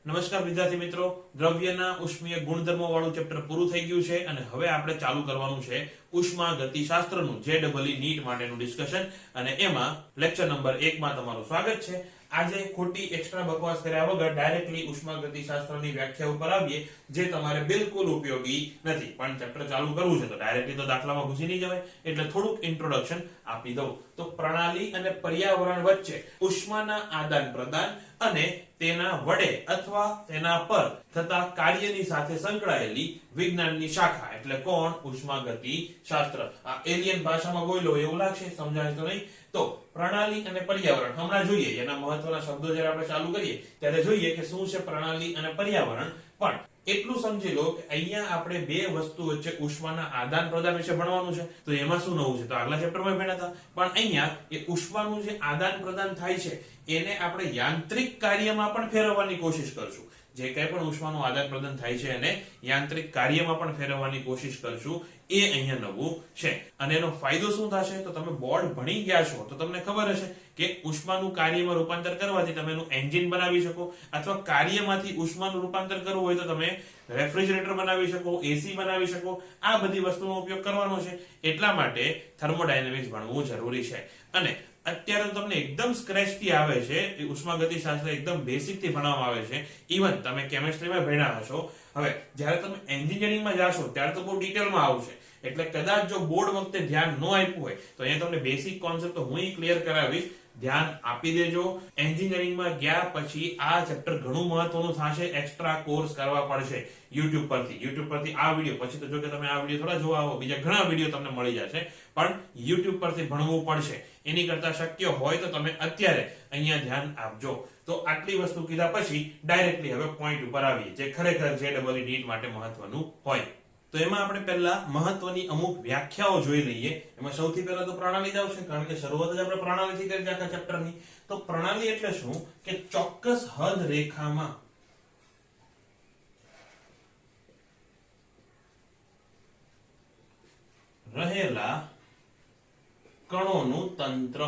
નમસ્કાર વિદ્યાર્થી મિત્રો, દ્રવ્યના ઉષ્મીય ગુણધર્મો વાળું ચેપ્ટર પૂરું થઈ ગયું છે અને હવે આપણે ચાલુ કરવાનું છે ઉષ્માગતિશાસ્ત્રનું JEE નીટ માટેનું ડિસ્કશન અને એમાં લેક્ચર નંબર 1 માં તમારું સ્વાગત છે। આજે ખોટી એક્સ્ટ્રા બકવાસ કર્યા વગર ડાયરેક્ટલી ઉષ્માગતિશાસ્ત્રની વ્યાખ્યા ઉપર આવીએ જે તમારે બિલકુલ ઉપયોગી નથી, પણ ચેપ્ટર ચાલુ કરવું છે તો ડાયરેક્ટલી તો દાખલામાં ઘૂસી નહીં જવાય, એટલે થોડુંક ઇન્ટ્રોડક્શન આપી દઉં। તો પ્રણાલી અને પર્યાવરણ વચ્ચે ઉષ્માના આદાન પ્રદાન અને તેના વડે અથવા તેના પર થતા કાર્યની સાથે સંકળાયેલી વિજ્ઞાનની શાખા એટલે કોણ? ઉષ્માગતિશાસ્ત્ર। આ એલિયન ભાષામાં બોલ્યો એવું લાગશે, સમજાય તો નહીં? તો પ્રણાલી અને પર્યાવરણ હમણાં જોઈએ, એના મહત્વના શબ્દો જ્યારે આપણે ચાલુ કરીએ ત્યારે જોઈએ કે શું છે પ્રણાલી અને પર્યાવરણ। પણ એટલું સમજી લો કે અહીંયા આપણે બે વસ્તુ વચ્ચે ઉષ્માના આદાન પ્રદાન વિશે ભણવાનું છે, તો એમાં શું નવું છે? તો આગલા ચેપ્ટરમાં ભણ્યા હતા, પણ અહીંયા એ ઉષ્માનું જે આદાન પ્રદાન થાય છે એને આપણે યાંત્રિક કાર્યમાં પણ ફેરવવાની કોશિશ કરશું। જે કંઈ પણ ઉષ્માનું આદાન પ્રદાન થાય છે એને યાંત્રિક કાર્યમાં પણ ફેરવવાની કોશિશ કરશું, એ અહીંયા નવું છે। અને એનો ફાયદો શું થશે? તો તમે બોર્ડ ભણી ગયા છો તો તમને ખબર હશે કે ઉષ્માનું કાર્યમાં રૂપાંતર કરવાથી તમે એનું એન્જિન બનાવી શકો, અથવા કાર્યમાંથી ઉષ્માનું રૂપાંતર કરવું હોય તો તમે રેફ્રિજરેટર બનાવી શકો, એસી બનાવી શકો। આ બધી વસ્તુનો ઉપયોગ કરવાનો છે, એટલા માટે થર્મોડાયનેમિક્સ ભણવું જરૂરી છે। અને અત્યારે તમને એકદમ સ્ક્રેચ થી આવે છે, ઉષ્માગતિશાસ્ત્ર એકદમ બેસિક થી ભણવામાં આવે છે, ઇવન તમે કેમિસ્ટ્રીમાં ભણ્યા હશો। હવે જ્યારે તમે એન્જિનિયરિંગમાં જાશો ત્યારે તો બહુ ડિટેલમાં આવશે, એટલે કદાચ જો બોર્ડ વખતે ધ્યાન ન આપ્યું હોય તો અહીંયા તમને બેસિક કોન્સેપ્ટ તો હું ક્લિયર કરાવીશ, ધ્યાન આપી દેજો। એન્જિનિયરિંગમાં ગયા પછી આ ચેપ્ટર ઘણું મહત્વનું થશે, એક્સ્ટ્રા કોર્સ કરવા પડશે યુટ્યુબ પરથી આ વિડિયો પછી તો જો કે તમે આ વિડિયો થોડા જોવા આવો, બીજા ઘણા વિડિયો તમને મળી જશે, પણ યુટ્યુબ પરથી ભણવું પડશે। એની કરતા શક્ય હોય તો તમે અત્યારે અહીંયા ધ્યાન આપજો। તો આટલી વસ્તુ કીધા પછી ડાયરેક્ટલી હવે પોઈન્ટ ઉપર આવીએ, જે ખરેખર JEE નીટ માટે મહત્વનું હોય। તો એમાં આપણે પહેલા મહત્વની અમુક વ્યાખ્યાઓ જોઈ લઈએ। એમાં સૌથી પહેલા તો પ્રણાલી જ આવશે, કારણ કે શરૂઆત જ આપણે પ્રણાલીથી કરી આખા ચેપ્ટરની। તો પ્રણાલી એટલે શું? કે ચોક્કસ હદ રેખામાં રહેલા કણોનું તંત્ર।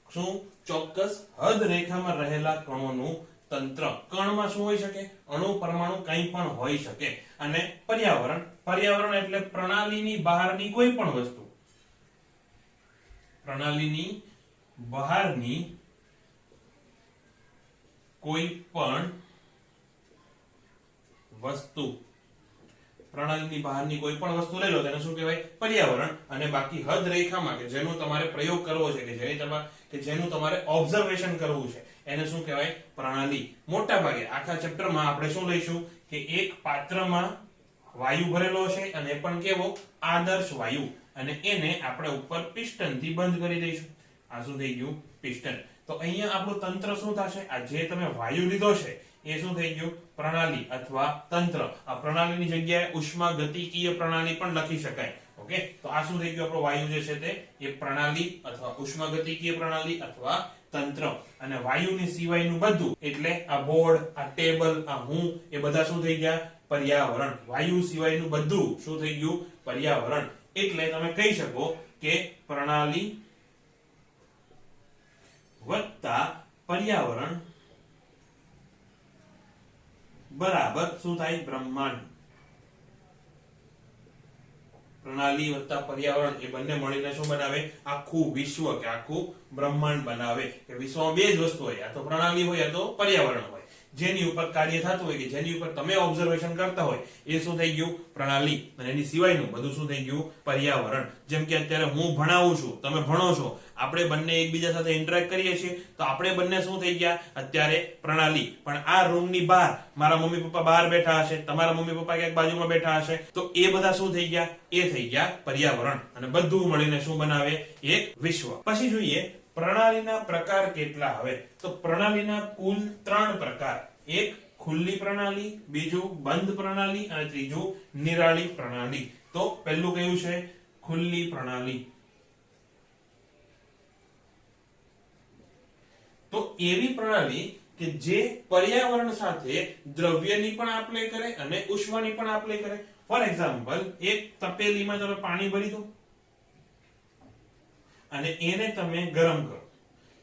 શું? ચોક્કસ હદ રેખામાં રહેલા કણોનું તંત્ર। કણમાં શું હોઈ શકે? અણુ, પરમાણુ, કંઈ પણ હોઈ શકે। અને પર્યાવરણ એટલે પ્રણાલીની બહારની કોઈ પણ વસ્તુ, પ્રણાલીની બહારની કોઈ પણ વસ્તુ, પ્રણાલીની બહારની કોઈ પણ વસ્તુ લઈ લો તેને શું કહેવાય? પર્યાવરણ। અને બાકી હદ રેખામાં કે જેનો તમારે પ્રયોગ કરવો છે, કે જેનું તમારે ઓબ્ઝર્વેશન કરવું છે, એને શું કહેવાય? પ્રણાલી। મોટા ભાગે આખા ચેપ્ટરમાં આપણે શું લઈશું કે એક પાત્રમાં વાયુ ભરેલો છે, અને એ પણ કેવો? આદર્શ વાયુ, અને એને આપણે ઉપર પિસ્ટનથી બંધ કરી દઈશું। આ શું થઈ ગયું? પિસ્ટન। તો અહીંયા આપણું તંત્ર શું થશે? આ જે તમે વાયુ લીધો છે એ શું થઈ ગયું? પ્રણાલી અથવા તંત્ર। આ પ્રણાલીની જગ્યાએ ઉષ્માગતિકીય પ્રણાલી પણ લખી શકાય। ઓકે, તો આ શું થઈ ગયું? આપણો વાયુ જે છે તે એ પ્રણાલી અથવા ઉષ્માગતિકીય પ્રણાલી અથવા તંત્ર। અને વાયુની સિવાયનું બધું એટલે આ બોર્ડ, આ ટેબલ, આ હું, એ બધા શું થઈ ગયા? પર્યાવરણ। વાયુ સિવાયનું બધું શું થઈ ગયું? પર્યાવરણ। એટલે તમે કહી શકો કે પ્રણાલી વત્તા પર્યાવરણ બરાબર શું થાય? બ્રહ્માંડ। પ્રણાલી વત્તા પર્યાવરણ એ બંને મળીને શું બનાવે? આખું વિશ્વ કે આખું બ્રહ્માંડ બનાવે। કે વિશ્વમાં બે જ વસ્તુ હોય, આ તો પ્રણાલી હોય, આ તો પર્યાવરણ હોય। જેની ઉપર કાર્ય થતું હોય, કે જેની ઉપર તમે ઓબ્ઝર્વેશન કરતા હોય, એ શું થઈ ગયું? પ્રણાલી। અને એની સિવાયનું બધું શું થઈ ગયું? પર્યાવરણ। જેમ કે અત્યારે હું ભણાવું છું, તમે ભણો છો, આપણે બંને એકબીજા સાથે ઇન્ટરેક્ટ કરીએ છીએ, તો આપણે બંને શું થઈ ગયા? અત્યારે પ્રણાલી। પણ આ રૂમની બહાર મારા મમ્મી પપ્પા બહાર બેઠા હશે, તમારા મમ્મી પપ્પા ક્યાંક બાજુમાં બેઠા હશે, તો એ બધા શું થઈ ગયા? એ થઈ ગયા પર્યાવરણ। અને બધું મળીને શું બનાવે? એક વિશ્વ। પછી જોઈએ પ્રણાલીના પ્રકાર કેટલા હવે? તો પ્રણાલીના કુલ 3 પ્રકાર। એક ખુલ્લી પ્રણાલી, બીજું બંધ પ્રણાલી, અને ત્રીજું નિરાળી પ્રણાલી। તો પહેલું કયું છે? ખુલ્લી પ્રણાલી। તો એવી પ્રણાલી કે જે પર્યાવરણ સાથે દ્રવ્યની પણ આપ-લે કરે અને ઉષ્માની પણ આપ-લે કરે। ફોર એક્ઝામ્પલ, એક તપેલીમાં તમે પાણી ભરી દો અને એને તમે ગરમ કરો,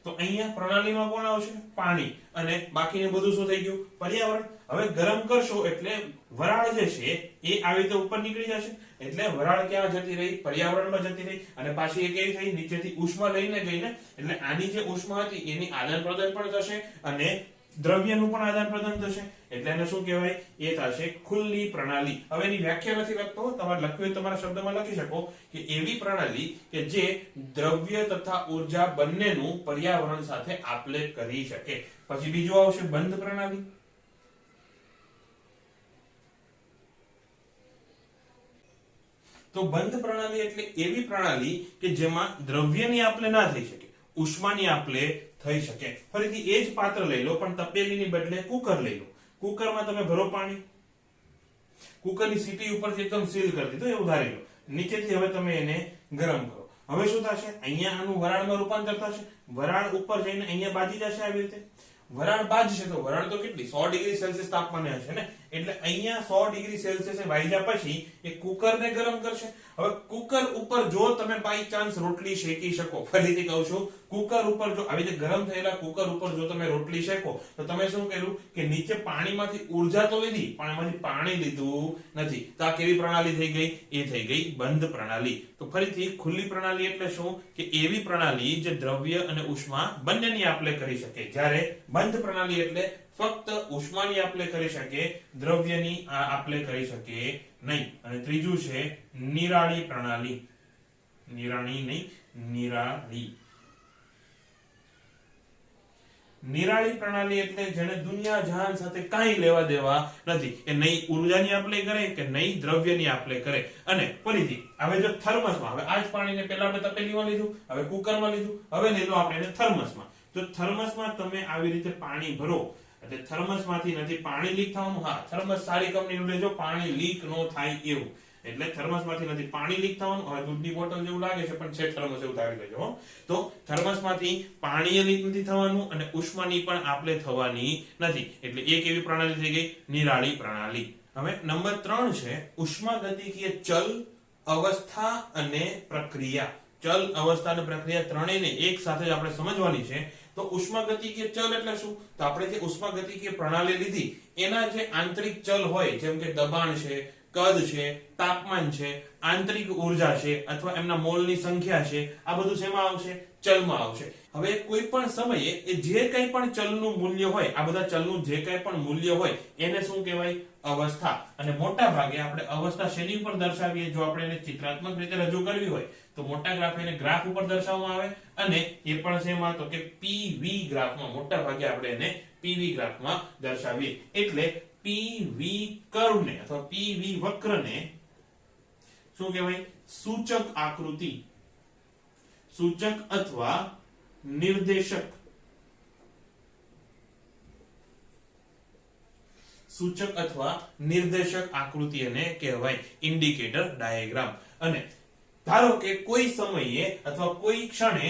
તો અહીંયા પ્રણાલીમાં કોણ આવશે? પાણી. અને બાકીનું બધું શું થઈ ગયું? પર્યાવરણ. હવે ગરમ કરશો એટલે વરાળ જે છે એ આવી રીતે ઉપર નીકળી જશે, એટલે વરાળ ક્યાં જતી રહી? પર્યાવરણમાં જતી રહી, અને પાછી એ કેવી થઈ? નીચેથી ઉષ્મા લઈને ગઈ ને, એટલે આની જે ઉષ્મા હતી એની આદાન પ્રદાન પણ થશે અને દ્રવ્યનું પણ આદાન પ્રદાન થશે, એટલે એને શું કહેવાય? એ થશે ખુલ્લી પ્રણાલી. હવે એની વ્યાખ્યા નથી લખતો, તમારે લખ્યું હોય તમારા શબ્દમાં લખી શકો કે એવી પ્રણાલી કે જે દ્રવ્ય તથા ઉર્જા બંનેનું પર્યાવરણ સાથે આપલે કરી શકે. પછી બીજું આવશે બંધ પ્રણાલી. તો બંધ પ્રણાલી એટલે એવી પ્રણાલી કે જેમાં દ્રવ્યની આપલે ના થઈ શકે, ઉષ્માની આપલે થઈ શકે. ફરીથી એ જ પાત્ર લઈ લો, પણ તપેલીની બદલે કુકર લઈ લો. કુકરમાં તમે ભરો પાણી, કુકરની સીટી ઉપરથી એકદમ સીલ કરી દીધું એવું ધારી લો, નીચેથી હવે તમે એને ગરમ કરો. હવે શું થશે? અહીંયા આનું વરાળમાં રૂપાંતર થશે, વરાળ ઉપર જઈને અહીંયા બાજી જશે. આવી રીતે વરાળ બાજશે તો વરાળ તો કેટલી? 100 ડિગ્રી સેલ્સિયસ તાપમાને હશે ને, એટલે અહીંયા 100 ડિગ્રી સેલ્સિયસ વાઈજા પછી એ કુકરને ગરમ કરશે. હવે કુકર ઉપર જો તમે બાય ચાન્સ રોટલી શેકી શકો, ફરીથી કહું છું, કુકર ઉપર જો આવી રીતે ગરમ થયેલા કુકર ઉપર જો તમે રોટલી શેકો તો તમે શું કર્યું કે નીચે પાણીમાંથી ઉર્જા તો લીધી, પણ એમાંથી પાણી લીધું નથી. તો આ કેવી પ્રણાલી થઈ ગઈ? એ થઈ ગઈ બંધ પ્રણાલી. તો ફરીથી ખુલ્લી પ્રણાલી એટલે શું? કે એવી પ્રણાલી જે દ્રવ્ય અને ઉષ્મા બંનેની આપલે કરી શકે, જ્યારે બંધ પ્રણાલી એટલે ફક્ત ઉષ્માની આપલે કરી શકે, દ્રવ્યની આપલે કરી શકે નહીં. અને ત્રીજું છે નિરાળી પ્રણાલી. નિરાળી નહીં, નિરાળી. નિરાળી પ્રણાલી એટલે જેને દુનિયા જહાન સાથે કાંઈ લેવા દેવા નથી, કે નહીં ઉર્જાની આપલે કરે કે નહીં દ્રવ્યની આપલે કરે. અને ફરીથી હવે જો થર્મસમાં, હવે આ જ પાણીને પહેલા આપણે તપેલીમાં લીધું, હવે કુકરમાં લીધું, હવે લીધું આપણે એને થર્મસમાં. તો થર્મસમાં તમે આવી રીતે પાણી ભરો એટલે થર્મસમાંથી નથી પાણી લીક થવાનું. હા, થર્મસ સારી કંપનીનું લેજો, પાણી લીક ન થાય એવું. એટલે થર્મસમાંથી નથી પાણી લીક થવાનું. હવે દૂધની બોટલ જેવું લાગે છે પણ છે થર્મસ એવું ધારી લેજો. તો થર્મસમાંથી પાણી લીક નથી થવાનું અને ઉષ્માની પણ આપલે થવાની નથી, એટલે એક એવી પ્રણાલી થઈ ગઈ નિરાળી પ્રણાલી. હવે નંબર 3 છે ઉષ્માગતિકીય ચલ, અવસ્થા અને પ્રક્રિયા. ચલ, અવસ્થા અને પ્રક્રિયા ત્રણેયને એક સાથે જ આપણે સમજવાની છે. તો ઉષ્માગતિકીય ચલ એટલે શું? તો આપણે જે ઉષ્માગતિકીય પ્રણાલી લીધી એના જે આંતરિક ચલ હોય, જેમ કે દબાણ છે, કદ છે, તાપમાન છે, આંતરિક ઉર્જા છે, અથવા એમના મોલની સંખ્યા છે, આ બધું શેમાં આવશે? ચલમાં આવશે. હવે કોઈ પણ સમયે એ જે કંઈ પણ ચલનું મૂલ્ય હોય, આ બધા ચલનું જે કંઈ પણ મૂલ્ય હોય એને શું કહેવાય? અવસ્થા. અને મોટા ભાગે આપણે અવસ્થા શેની ઉપર દર્શાવીએ? જો આપણે એને ચિત્રાત્મક રીતે રજૂ કરવી હોય તો મોટા ગ્રાફ એને ગ્રાફ ઉપર દર્શાવવામાં આવે, અને એ પણ શેમાં? તો કે પીવી ગ્રાફમાં. મોટા ભાગે આપણે એને પીવી ગ્રાફમાં દર્શાવીએ. એટલે પીવી કર્વને અથવા પીવી વક્રને શું કહેવાય? સૂચક આકૃતિ, સૂચક અથવા નિર્દેશક. સૂચક અથવા નિર્દેશક આકૃતિ એને કહેવાય, ઇન્ડિકેટર ડાયાગ્રામ. અને ધારો કે કોઈ સમયે અથવા કોઈ ક્ષણે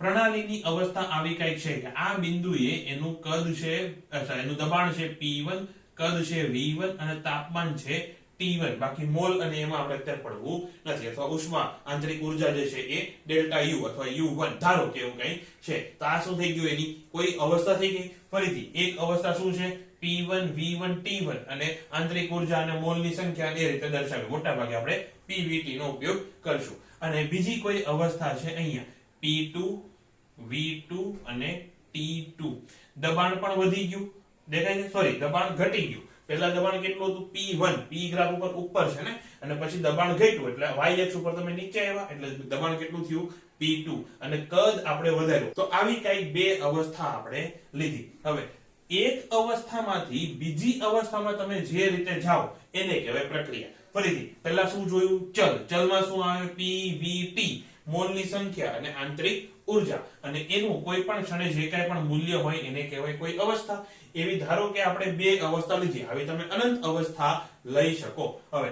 પ્રણાલીની અવસ્થા આવી કઈક છે કે આ બિંદુએ એનું કદ છે, એનું દબાણ છે P1, કદ છે V1 અને તાપમાન છે T1. બાકી મોલ અને એમાં આપણે અત્યારે પડવું નથી, અથવા ઉષ્મા આંતરિક ઉર્જા જે છે એ ડેલ્ટા U અથવા U1 ધારો કે એવું કંઈ છે. તો આ શું થઈ ગયું? એની કોઈ અવસ્થા થઈ ગઈ. ફરીથી એક અવસ્થા શું છે? P1, V1, T1 અને આંતરિક ઉર્જા અને મોલની સંખ્યા એ રીતે દર્શાવે. મોટા ભાગે આપણે PVT નો ઉપયોગ કરશું. અને બીજી કોઈ અવસ્થા છે અહીંયા P2, V2 અને T2. દબાણ પણ વધી ગયું, દેખાય છે? સોરી, દબાણ ઘટી ગયું. પહેલા દબાણ કેટલું હતું? P1, P ગ્રાફ ઉપર છે ને, અને પછી દબાણ ઘટ્યું એટલે y અક્ષ ઉપર તમે નીચે આવ્યા એટલે દબાણ કેટલું થયું? P2. અને કદ આપણે વધાર્યું. તો આવી કઈ બે અવસ્થા આપણે લીધી. હવે એક અવસ્થામાંથી બીજી અવસ્થામાં તમે જે રીતે જાઓ એને કહેવાય પ્રક્રિયા. ફરીથી પહેલા શું જોયું? ચલ. ચલમાં શું આવે? PVT, મોલની સંખ્યા અને આંતરિક ઉર્જા. અને એનું કોઈ પણ ક્ષણે જે કાંઈ પણ મૂલ્ય હોય એને કહેવાય કોઈ અવસ્થા. એવી ધારો કે આપણે બે અવસ્થા લીધી, હવે તમે અનંત અવસ્થા લઈ શકો. હવે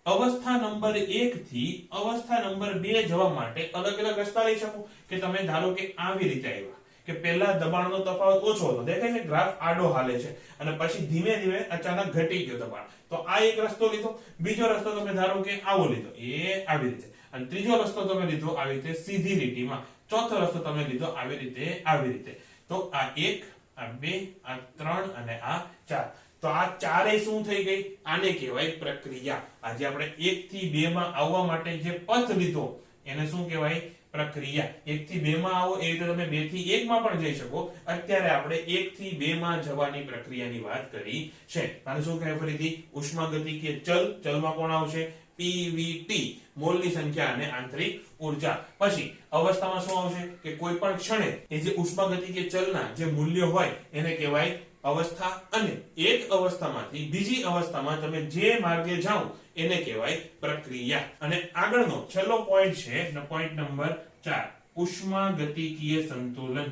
અવસ્થા નંબર 1 થી અવસ્થા નંબર 2 જવા માટે અલગ અલગ રસ્તા લઈ શકો. કે તમે ધારો કે આવી રીતે આવ્યા કે પહેલા દબાણનો તફાવત ઓછો હતો, દેખાય છે? ગ્રાફ આડો હાલે છે, અને પછી ધીમે ધીમે અચાનક ઘટી ગયો દબાણ. તો આ એક રસ્તો લીધો. બીજો રસ્તો તમે ધારો કે આવો લીધો, એ આવી રીતે. અને ત્રીજો રસ્તો તમે લીધો આવી રીતે સીધી લીટીમાં. ચોથો રસ્તો તમે લીધો આવી રીતે. તો આ 1, આ 2, આ 3 અને આ 4. તો આ ચારે શું થઈ ગઈ? આને કહેવાય પ્રક્રિયા. આજે આપણે 1 થી 2 માં આવવા માટે જે પથ લીધો એને શું કહેવાય? પ્રક્રિયા. 1 થી 2 માં આવો એ રીતે તમે 2 થી 1 માં પણ જઈ શકો. અત્યારે આપણે 1 થી 2 માં જવાની પ્રક્રિયાની વાત કરી છે. આને શું કહેવાય ફરીથી? ઉષ્માગતિકીય ચલ. ચલમાં કોણ આવશે? પીવીટી, મોલની સંખ્યા અને આંતરિક ઉર્જા. પછી અવસ્થામાં શું આવશે? કે કોઈ પણ ક્ષણે એ જે ઉષ્માગતિકીય ચલના જે મૂલ્ય હોય એને કહેવાય અવસ્થા. અને એક અવસ્થામાંથી બીજી અવસ્થામાં તમે જે માર્ગે જાઓ એને કહેવાય પ્રક્રિયા. અને આગળનો છેલ્લો પોઈન્ટ છે પોઈન્ટ નંબર 4, ઉષ્માગતિકીય સંતુલન.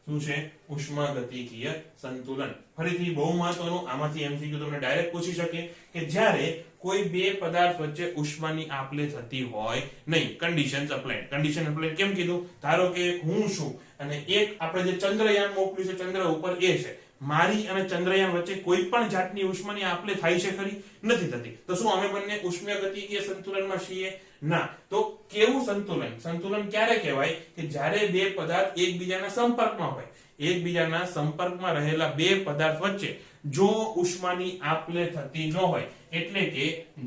શું છે? ઉષ્માગતિકીય સંતુલન. ફરીથી બહુ મહત્વનું, આમાંથી એમસીક્યુ તમને ડાયરેક્ટ પૂછી શકે કે જ્યારે કોઈ બે પદાર્થ વચ્ચે ઉષ્માની આપ-લે થતી હોય નહીં. Conditions applied. કન્ડિશન અપ્લાઈડ કેમ કીધું? ધારો કે હું છું અને એક આપણે જે ચંદ્રયાન મોકલ્યું છે ચંદ્ર ઉપર એ છે. મારી અને ચંદ્રયાન વચ્ચે કોઈ પણ જાતની ઉષ્માની આપ-લે થાય છે ખરી? નથી થતી. તો શું અમે બંને ઉષ્માગતિકીય સંતુલનમાં છીએ? ના. તો કેવું સંતુલન? સંતુલન ક્યારે કહેવાય? કે જ્યારે બે પદાર્થ એકબીજાના સંપર્કમાં હોય. એકબીજાના સંપર્કમાં રહેલા બે પદાર્થ વચ્ચે જો ઉષ્માની આપ-લે થતી ન હોય, એટલે કે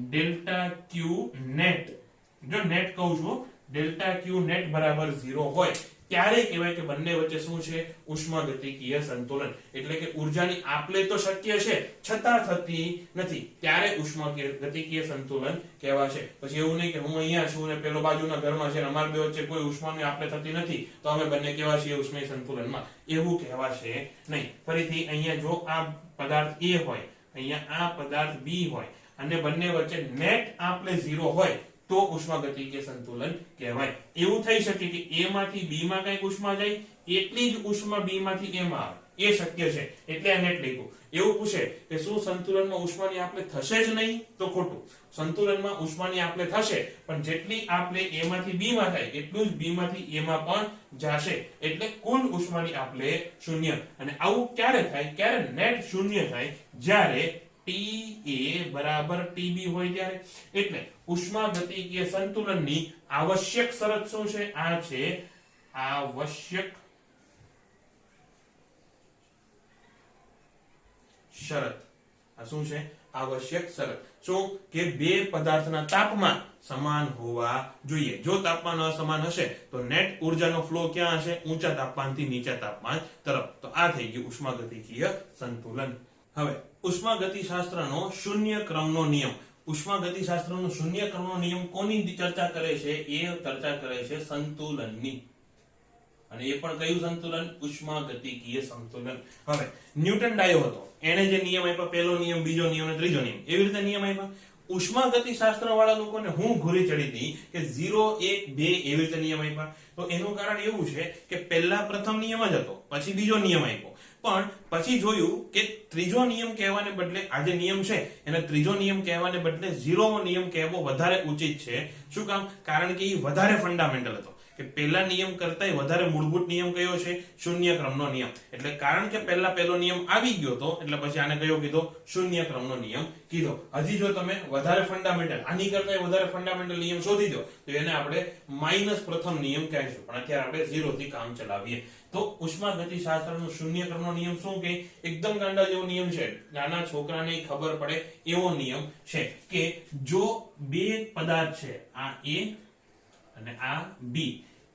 ડેલ્ટા ક્યુ નેટ, જો નેટ કહું છું, ડેલ્ટા ક્યુ નેટ બરાબર 0 હોય ત્યારે કહેવાય કે બંને વચ્ચે શું છે? ઉષ્માગતિકીય સંતુલન. એટલે કે ઉર્જાની આપ-લે તો શક્ય છે છતાં થતી નથી, ત્યારે ઉષ્માગતિકીય સંતુલન કહેવાશે. પછી એવું નહીં કે હું અહીંયા છું ને પેલો બાજુના ઘરમાં છે ને અમારા બે વચ્ચે કોઈ ઉષ્માની આપ-લે થતી નથી તો અમે બંને કેવા છીએ? ઉષ્મીય સંતુલનમાં. એવું કહેવાશે નહીં. ફરીથી અહીંયા જો આ પદાર્થ A હોય, અહીંયા આ પદાર્થ B હોય અને બંને વચ્ચે નેટ આપ-લે 0 હોય તો ઉષ્માગતિકીય સંતુલન કહેવાય. એવું થઈ શકે કે A માંથી B માં કંઈક ઉષ્મા જાય, એટલી જ ઉષ્મા B માંથી A માં આવે. એ શક્ય છે, એટલે આ નેટ લખ્યું. એવું પૂછે કે શું સંતુલનમાં ઉષ્માની આપ-લે થશે જ નહીં? તો ખોટું. સંતુલનમાં ઉષ્માની આપ-લે થશે, પણ જેટલી આપ-લે A માંથી B માં થાય એટલું જ B માંથી A માં પણ જશે. એટલે કુલ ઉષ્માની આપ-લે શૂન્ય. અને આવું ક્યારે થાય? ક્યારે નેટ શૂન્ય થાય? જ્યારે TA બરાબર TB હોય ત્યારે. એટલે ઉષ્માગતિકીય સંતુલનની આવશ્યક શરત શું છે? આ છે આવશ્યક શરત. આ શું છે? આવશ્યક શરત. શું? કે બે પદાર્થના તાપમાન સમાન હોવા જોઈએ. જો તાપમાન અસમાન હશે તો નેટ ઉર્જાનો ફ્લો ક્યાં હશે? ઊંચા તાપમાનથી નીચા તાપમાન તરફ. તો આ થઈ ગયું ઉષ્માગતિકીય સંતુલન. હવે ઉષ્માગતિશાસ્ત્રનો શૂન્ય ક્રમનો નિયમ. ઉષ્માગતિશાસ્ત્રનો શૂન્ય ક્રમનો નિયમ કોની ચર્ચા કરે છે? એ ચર્ચા કરે છે સંતુલનની. અને એ પણ કયું સંતુલન? ઉષ્માગતિકીય સંતુલન. હવે ન્યૂટન ડાયો હતો, એને જે નિયમ આપ્યા, પહેલો નિયમ, બીજો નિયમ અને ત્રીજો નિયમ, એવી રીતે નિયમ આપ્યા. ઉષ્માગતિશાસ્ત્ર વાળા લોકોને હું ઘૂરી ચડી હતી કે 0, 1, 2 એવી રીતે નિયમ આપ્યા. તો એનું કારણ એવું છે કે પહેલા પ્રથમ નિયમ જ હતો, પછી બીજો નિયમ આપ્યો. પણ પછી જોયું કે ત્રીજો નિયમ કહેવાને બદલે આ જે નિયમ છે એને ત્રીજો નિયમ કહેવાને બદલે 0મો નિયમ કહેવો વધારે ઉચિત છે. શું કામ? કારણ કે એ વધારે ફંડામેન્ટલ હતો. કે પહેલા નિયમ કરતાંય વધારે મૂળભૂત નિયમ કયો છે? શૂન્ય ક્રમનો નિયમ. એટલે કારણ કે પહેલો નિયમ આવી ગયો તો એટલે પછી આને કયો કીધો? શૂન્ય ક્રમનો નિયમ કીધો. હજી જો તમે વધારે ફંડામેન્ટલ, આની કરતાંય વધારે ફંડામેન્ટલ નિયમ શોધી દો તો એને આપણે માઇનસ પ્રથમ નિયમ કહીશું. પણ અત્યારે આપણે 0 થી કામ ચલાવીએ. તો ઉષ્માગતિશાસ્ત્રનો શૂન્ય ક્રમનો નિયમ શું કે એકદમ ગાંડા જેવો નિયમ છે, નાના છોકરાને ખબર પડે એવો નિયમ છે કે જો બે પદાર્થ છે, આ A અને આ B,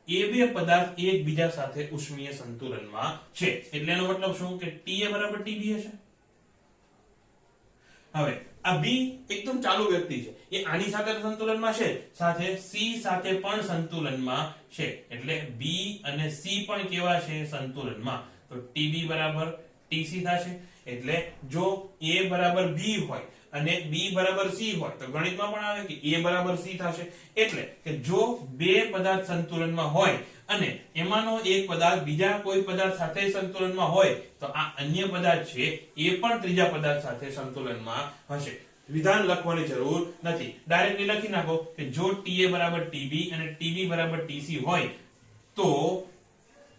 એ બે પદાર્થ એકબીજા સાથે ઉષ્મીય સંતુલનમાં છે. એટલે એનો મતલબ શું? કે TA બરાબર TB હશે. હવે આ B એકદમ ચાલુ વ્યક્તિ છે, એ આની સાથે સંતુલનમાં છે, સાથે C સાથે પણ સંતુલનમાં છે. એટલે B અને C પણ કેવા છે? સંતુલનમાં. તો TB બરાબર TC થશે. એટલે જો A બરાબર B હોય અને B બરાબર C હોય તો ગણિતમાં પણ આવે કે A બરાબર C થશે. એટલે કે જો બે પદાર્થ સંતુલનમાં હોય અને એમાંનો એક પદાર્થ બીજા કોઈ પદાર્થ સાથે સંતુલનમાં હોય તો આ અન્ય પદાર્થ છે એ પણ ત્રીજા પદાર્થ સાથે સંતુલનમાં હશે. વિધાન લખવાની જરૂર નથી, ડાયરેક્ટલી લખી નાખો કે જો TA બરાબર TB અને TB બરાબર TC હોય તો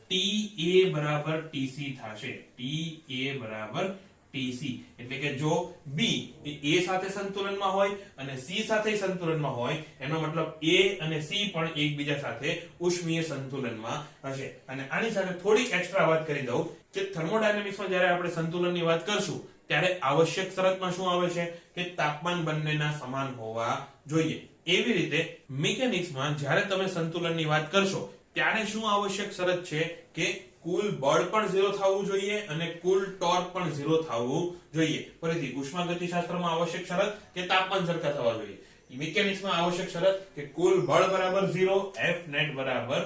TA બરાબર TC થશે. TA બરાબર Tc એટલે કે જો B એ A સાથે સંતુલનમાં હોય અને C સાથે સંતુલનમાં હોય એનો મતલબ A અને C પણ એકબીજા સાથે ઉષ્મીય સંતુલનમાં હશે. અને આની સાથે થોડીક એક્સ્ટ્રા વાત કરી દઉં કે થર્મોડાયનેમિક્સમાં જ્યારે આપણે સંતુલનની વાત કરશું ત્યારે આવશ્યક શરતમાં શું આવે છે કે તાપમાન બંનેના સમાન હોવા જોઈએ. એવી રીતે મિકેનિક્સમાં જ્યારે તમે સંતુલનની વાત કરશો ત્યારે શું આવશ્યક શરત છે કે કુલ બળ પણ 0 થવું જોઈએ અને કુલ ટોર્ક પણ 0 થવું જોઈએ. ફરીથી ઉષ્માગતિશાસ્ત્રમાં આવશ્યક શરત કે તાપમાન સરખા થવા જોઈએ. મિકેનિક્સમાં આવશ્યક શરત કે કુલ બળ બરાબર 0, F net બરાબર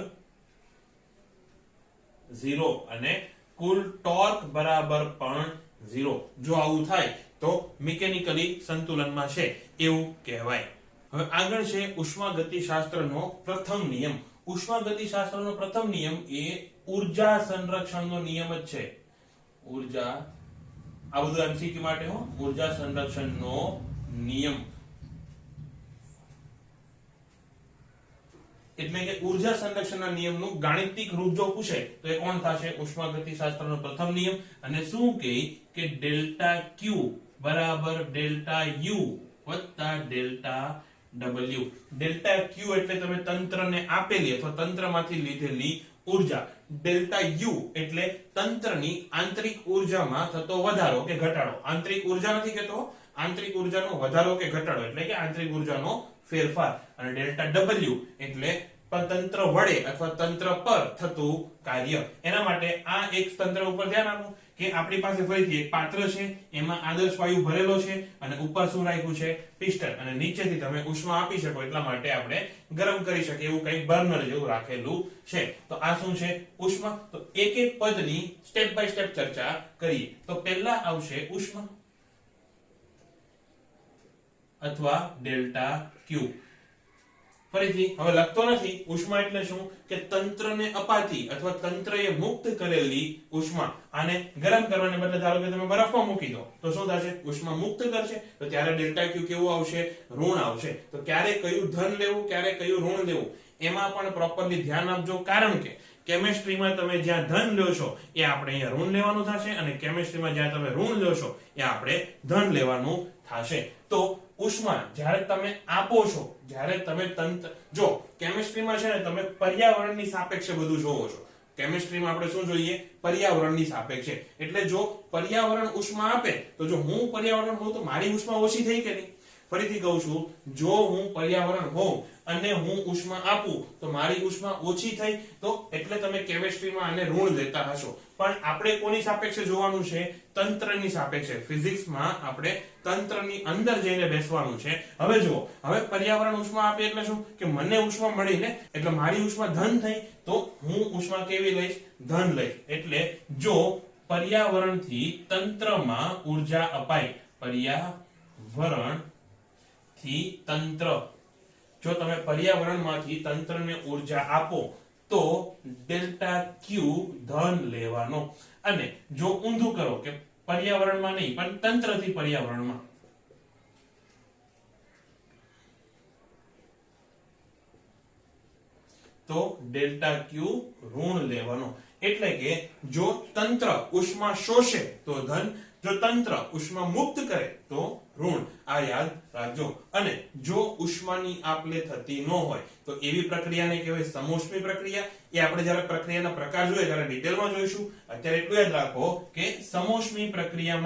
0 અને કુલ ટોર્ક બરાબર પણ 0. જો આવું થાય તો મિકેનિકલી સંતુલનમાં છે એવું કહેવાય. હવે આગળ છે ઉષ્માગતિશાસ્ત્રનો પ્રથમ નિયમ. ઉષ્માગતિશાસ્ત્રનો પ્રથમ નિયમ એ ઊર્જા સંરક્ષણનો નિયમ જ છે. ઊર્જા આ બધું એમસીક્યુ માટે હો. ઊર્જા સંરક્ષણનો નિયમ એટલે કે ઊર્જા સંરક્ષણના નિયમનું ગાણિતિક રૂપ જો પૂછે તો એ કોણ થશે? ઉષ્માગતિશાસ્ત્રનો પ્રથમ નિયમ. અને શું કે ડેલ્ટા Q બરાબર ડેલ્ટા U વત્તા ડેલ્ટા W. ડેલ્ટા Q એટલે તમે તંત્રને આપેલી અથવા તંત્રમાંથી લીધેલી ઊર્જા. ડેલ્ટા U એટલે તંત્રની આંતરિક ઊર્જામાં થતો વધારો કે ઘટાડો. આંતરિક ઊર્જા નથી કહેતો, આંતરિક ઊર્જાનો વધારો કે ઘટાડો એટલે કે આંતરિક ઊર્જાનો ફેરફાર. અને ડેલ્ટા W એટલે તંત્ર વડે અથવા તંત્ર પર થતું કાર્ય. એના માટે આ એક તંત્ર ઉપર ધ્યાન આપો કે આપણી પાસે ફરીથી એક પાત્ર છે, એમાં આદર્શ વાયુ ભરેલો છે અને ઉપર શું રાખ્યું છે? પિસ્ટન. અને નીચેથી તમે ઉષ્મા આપી શકો એટલા માટે આપણે ગરમ કરી શકીએ એવું કંઈક બર્નર જેવું રાખેલું છે. તો આ શું છે? ઉષ્મા. તો એક એક પદની સ્ટેપ બાય સ્ટેપ ચર્ચા કરીએ. તો પહેલા આવશે ઉષ્મા અથવા ડેલ્ટા Q. ફરીથી હવે લખતો નથી. ઉષ્મા એટલે શું કે તંત્રને અપાતી અથવા તંત્રએ મુક્ત કરેલી ઉષ્મા. આને ગરમ કરવાને બદલે ધારો કે તમે બરફમાં મૂકી દો તો શું થશે? ઉષ્મા મુક્ત કરશે. તો ત્યારે ડેલ્ટા Q કેવું આવશે? ઋણ આવશે. તો ક્યારે કયું ધન લેવું, ક્યારે કયું ઋણ લેવું એમાં પણ પ્રોપરલી ધ્યાન આપજો. કારણ કે કેમેસ્ટ્રીમાં તમે જ્યાં ધન લ્યો છો એ આપણે અહીંયા ઋણ લેવાનું થશે અને કેમેસ્ટ્રીમાં જ્યાં તમે ઋણ લ્યો છો એ આપણે ધન લેવાનું થશે. તો ઉષ્મા જ્યારે તમે આપો છો, જ્યારે તમે તંત્ર જો કેમેસ્ટ્રીમાં છે ને તમે પર્યાવરણની સાપેક્ષે બધું જોવો છો. કેમેસ્ટ્રીમાં આપણે શું જોઈએ? પર્યાવરણની સાપેક્ષે. એટલે જો પર્યાવરણ ઉષ્મા આપે તો જો હું પર્યાવરણ હોઉં તો મારી ઉષ્મા ઓછી થઈ કે નહીં? ફરીથી કહું છું, જો હું પર્યાવરણ હોઉં અને હું ઉષ્મા આપું તો મારી ઉષ્મા ઓછી થઈ. તો એટલે તમે કેમેસ્ટ્રીમાં આને ઋણ લેતા હશો. પણ આપણે કોની સાપેક્ષે જોવાનું છે? તંત્રની સાપેક્ષે. ફિઝિક્સમાં આપણે તંત્રની અંદર જઈને બેસવાનું છે. હવે જુઓ, હવે પર્યાવરણ ઉષ્મા આપે એટલે શું કે મને ઉષ્મા મળી ને એટલે મારી ઉષ્મા ધન થઈ. તો હું ઉષ્મા કેવી લઈશ? ધન લઈશ. એટલે જો પર્યાવરણથી તંત્રમાં ઊર્જા અપાય, પર્યાવરણ થી તંત્ર, જો તમે પર્યાવરણમાંથી તંત્રને ઊર્જા આપો તો ડેલ્ટા Q ધન લેવાનો. અને જો ઊંધું કરો કે પર્યાવરણમાં નહીં પણ તંત્રથી પર્યાવરણમાં, તો ડેલ્ટા Q ઋણ લેવાનો. એટલે કે જો તંત્ર ઉષ્મા શોષે તો ધન, જો તંત્ર ઉષ્મા મુક્ત કરે તો ઋણ. આ યાદ રાખજો. અને જો ઉષ્માની આપલે થતી ન હોય તો એવી પ્રક્રિયાને કહેવાય સમોષ્મી પ્રક્રિયા. એ આપણે જ્યારે પ્રક્રિયાના પ્રકાર જોઈએ ત્યારે ડિટેલમાં જોઈશું. અત્યારે એટલું યાદ રાખો કે સમોષ્મી પ્રક્રિયા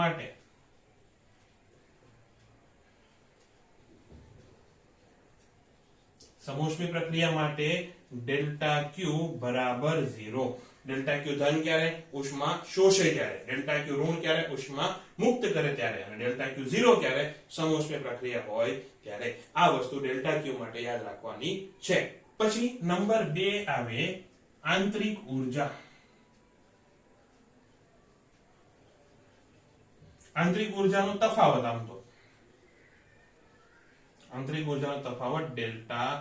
માટે ડેલ્ટા Q બરાબર 0. ડેલ્ટા Q ધન ક્યારે? ઉષ્મા શોષે ત્યારે. ડેલ્ટા Q ઋણ ક્યારે? ઉષ્મા મુક્ત કરે ત્યારે. અને ડેલ્ટા Q 0 ક્યારે? સમોષ્મી પ્રક્રિયા હોય ત્યારે. આ વસ્તુ ડેલ્ટા Q માટે યાદ રાખવાની છે. પછી નંબર 2 આવે આંતરિક ઊર્જા. આંતરિક ઊર્જાનો તફાવત. આમ તો આંતરિક ઊર્જાનો તફાવત ડેલ્ટા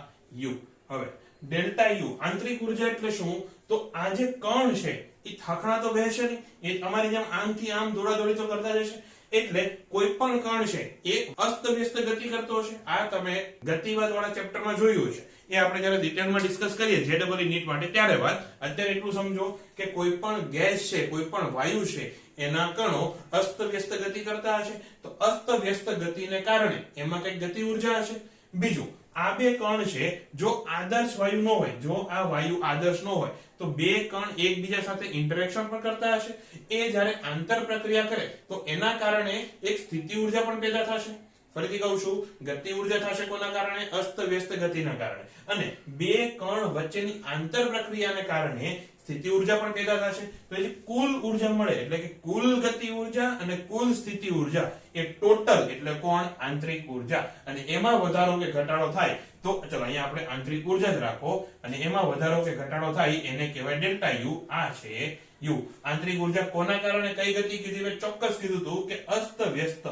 U. હવે ડેલ્ટા U આંતરિક ઊર્જા એટલે શું? તો આ જે કણ છે એ થાકણા તો બેસે નહીં, એ અમારી જેમ આમથી આમ દોડાદોડી તો કરતા જશે. એટલે કોઈ પણ કણ છે એ અસ્તવ્યસ્ત ગતિ કરતો હશે. આ તમે ગતિવાદ વાળા ચેપ્ટરમાં જોયું છે. એ આપણે જ્યારે ડિટેલમાં ડિસ્કસ કરીએ JEE નીટ માટે ત્યારે વાત. અત્યારે એટલું સમજો કે કોઈ પણ ગેસ છે, કોઈ પણ વાયુ છે, એના કણો અસ્તવ્યસ્ત ગતિ કરતા હશે, તો અસ્તવ્યસ્ત ગતિને કારણે એમાં કઈ ગતિ ઉર્જા હશે. બીજું, આ બે કણ છે, જો આદર્શ વાયુ ન હોય, જો આ વાયુ આદર્શ ન હોય તો બે કણ એકબીજા સાથે ઇન્ટરેક્શન પણ કરતા હશે. એ જ્યારે આંતર પ્રક્રિયા કરે તો એના કારણે એક સ્થિતિ ઉર્જા પણ પેદા થશે. ફરીથી કહું છું, ગતિ ઉર્જા થશે કોના કારણે? અસ્તવ્યસ્ત ગતિના કારણે. અને બે કણ વચ્ચેની આંતર પ્રક્રિયાને કારણે સ્થિતિ ઉર્જા પણ પેદા થશે. તો એ કુલ ઉર્જા મળે એટલે કે કુલ ગતિ ઉર્જા અને કુલ સ્થિતિ ઉર્જા એ ટોટલ એટલે કોણ? આંતરિક ઉર્જા. અને એમાં વધારો કે ઘટાડો થાય તો ચલો અહીંયા આપણે આંતરિક ઉર્જા જ રાખો, અને એમાં વધારો કે ઘટાડો થાય એને કહેવાય ડેલ્ટા યુ. આ છે યુ. આંતરિક ઉર્જા કોના કારણે કઈ ગતિ કીધી? મેં ચોક્કસ કીધું હતું કે અસ્તવ્યસ્ત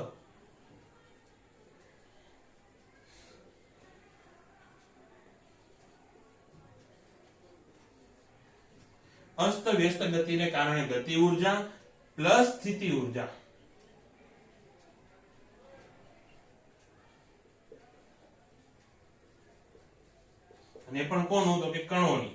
અસ્તવ્યસ્ત ગતિને કારણે ગતિ ઉર્જા પ્લસ સ્થિતિ ઉર્જા અને પણ કોનું? તો કે કણોની.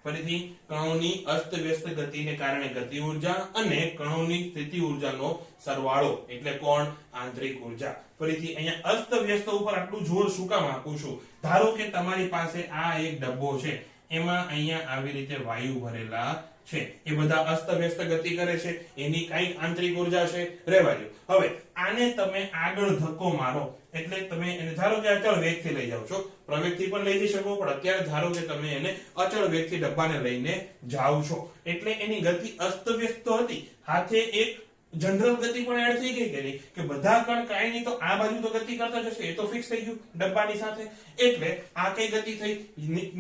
ફરીથી, કણોની અસ્તવ્યસ્ત ગતિને કારણે ગતિ ઉર્જા અને કણોની સ્થિતિ ઉર્જાનો સરવાળો એટલે કોણ? આંતરિક ઉર્જા. ફરીથી અહીંયા અસ્તવ્યસ્ત ઉપર આટલું જોર શું કામ આપું છું? ધારો કે તમારી પાસે આ એક ડબ્બો છે, એમાં અહીંયા આવી રીતે વાયુ ભરેલા છે, એ બધા અસ્તવ્યસ્ત ગતિ કરે છે, એની કઈક આંતરિક ઉર્જા છે, રહેવા દો. હવે આને તમે આગળ ધક્કો મારો એટલે તમે એને ધારો કે અચળ વેગથી લઈ જાઓ છો, પ્રવેગથી પણ લઈ જઈ શકો, પણ અત્યારે ધારો કે તમે એને અચળ વેગથી ડબ્બાને લઈને જાઓ છો, એટલે એની ગતિ અસ્તવ્યસ્ત તો હતી, હાથે એક જનરલ ગતિ પણ એડ થઈ ગઈ કે નહીં? કે બધા કણ કાંઈ નહીં તો આ બાજુ તો ગતિ કરતા જશે, એ તો ફિક્સ થઈ ગયું ડબ્બાની સાથે. એટલે આ કઈ ગતિ થઈ?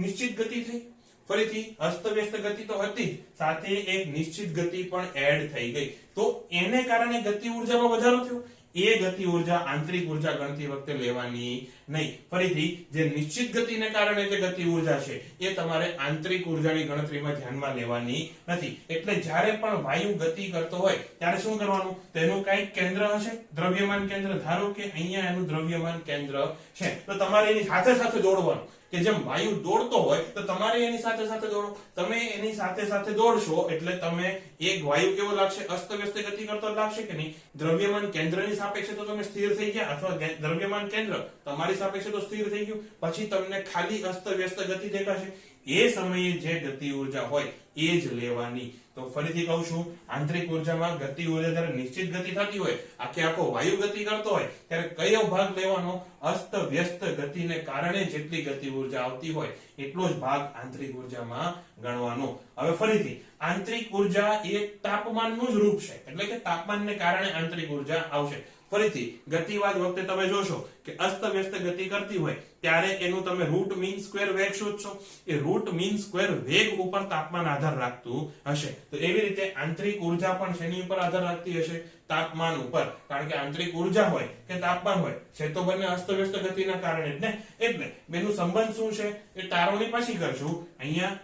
નિશ્ચિત ગતિ થઈ. ફરીથી અસ્તવ્યસ્ત ગતિ તો હતી, સાથે એક નિશ્ચિત ગતિ પણ એડ થઈ ગઈ, તો એને કારણે ગતિ ઉર્જામાં વધારો થયો. એ ગતિ ઉર્જા આંતરિક ઉર્જા ગણતી વખતે લેવાની નહીં. ફરીથી, જે નિશ્ચિત ગતિને કારણે જે ગતિ ઉર્જા છે એ તમારે આંતરિક ઉર્જાની ગણતરીમાં ધ્યાનમાં લેવાની નથી. એટલે જ્યારે પણ વાયુ ગતિ કરતો હોય ત્યારે શું કરવાનું? તેનું કઈક કેન્દ્ર હશે, દ્રવ્યમાન કેન્દ્ર. ધારો કે અહીંયા એનું દ્રવ્યમાન કેન્દ્ર છે, તો તમારે એની સાથે સાથે દોડવાનું. કે જેમ વાયુ દોડતો હોય તો તમારે એની સાથે સાથે દોડો. તમે એની સાથે સાથે દોડશો એટલે તમે એક વાયુ કેવો લાગશે? અસ્તવ્યસ્ત ગતિ કરતો લાગશે કે નહીં? દ્રવ્યમાન કેન્દ્રની સાપેક્ષે તો તમે સ્થિર થઈ ગયા, અથવા દ્રવ્યમાન કેન્દ્ર તમારી સાપેક્ષે તો સ્થિર થઈ ગયું, પછી તમને ખાલી અસ્તવ્યસ્ત ગતિ દેખાશે. એ સમયે જે ગતિ ઉર્જા હોય એ જ લેવાની. તો ફરીથી કહું છું, આંતરિક ઉર્જામાં ગતિ ઉર્જા જ્યારે નિશ્ચિત ગતિ થતી હોય, આખો વાયુ ગતિ કરતો હોય, ત્યારે કયો ભાગ લેવાનો? અસ્તવ્યસ્ત ગતિને કારણે જેટલી ગતિ ઉર્જા આવતી હોય એટલો જ ભાગ આંતરિક ઉર્જામાં ગણવાનો. હવે ફરીથી, આંતરિક ઉર્જા એ તાપમાનનું જ રૂપ છે, એટલે કે તાપમાનને કારણે આંતરિક ઉર્જા આવશે. ફરીથી, ગતિવાદ વખતે તમે જોશો કે અસ્તવ્યસ્ત ગતિ કરતી હોય ત્યારે એનું તમે રૂટ મીન સ્ક્વેર વેગ શોધશો. એ રૂટ મીન સ્ક્વેર વેગ ઉપર તાપમાન આધાર રાખતું હશે. તો એવી રીતે આંતરિક ઉર્જા પણ શેની ઉપર આધાર રાખતી હશે? તાપમાન ઉપર. કારણ કે આંતરિક ઉર્જા હોય કે તાપમાન હોય છે તો બંને અસ્તવ્યસ્ત ગતિના કારણે જ ને. એટલે બેનું સંબંધ શું છે એ તારવણી પછી કરશું. અહીંયા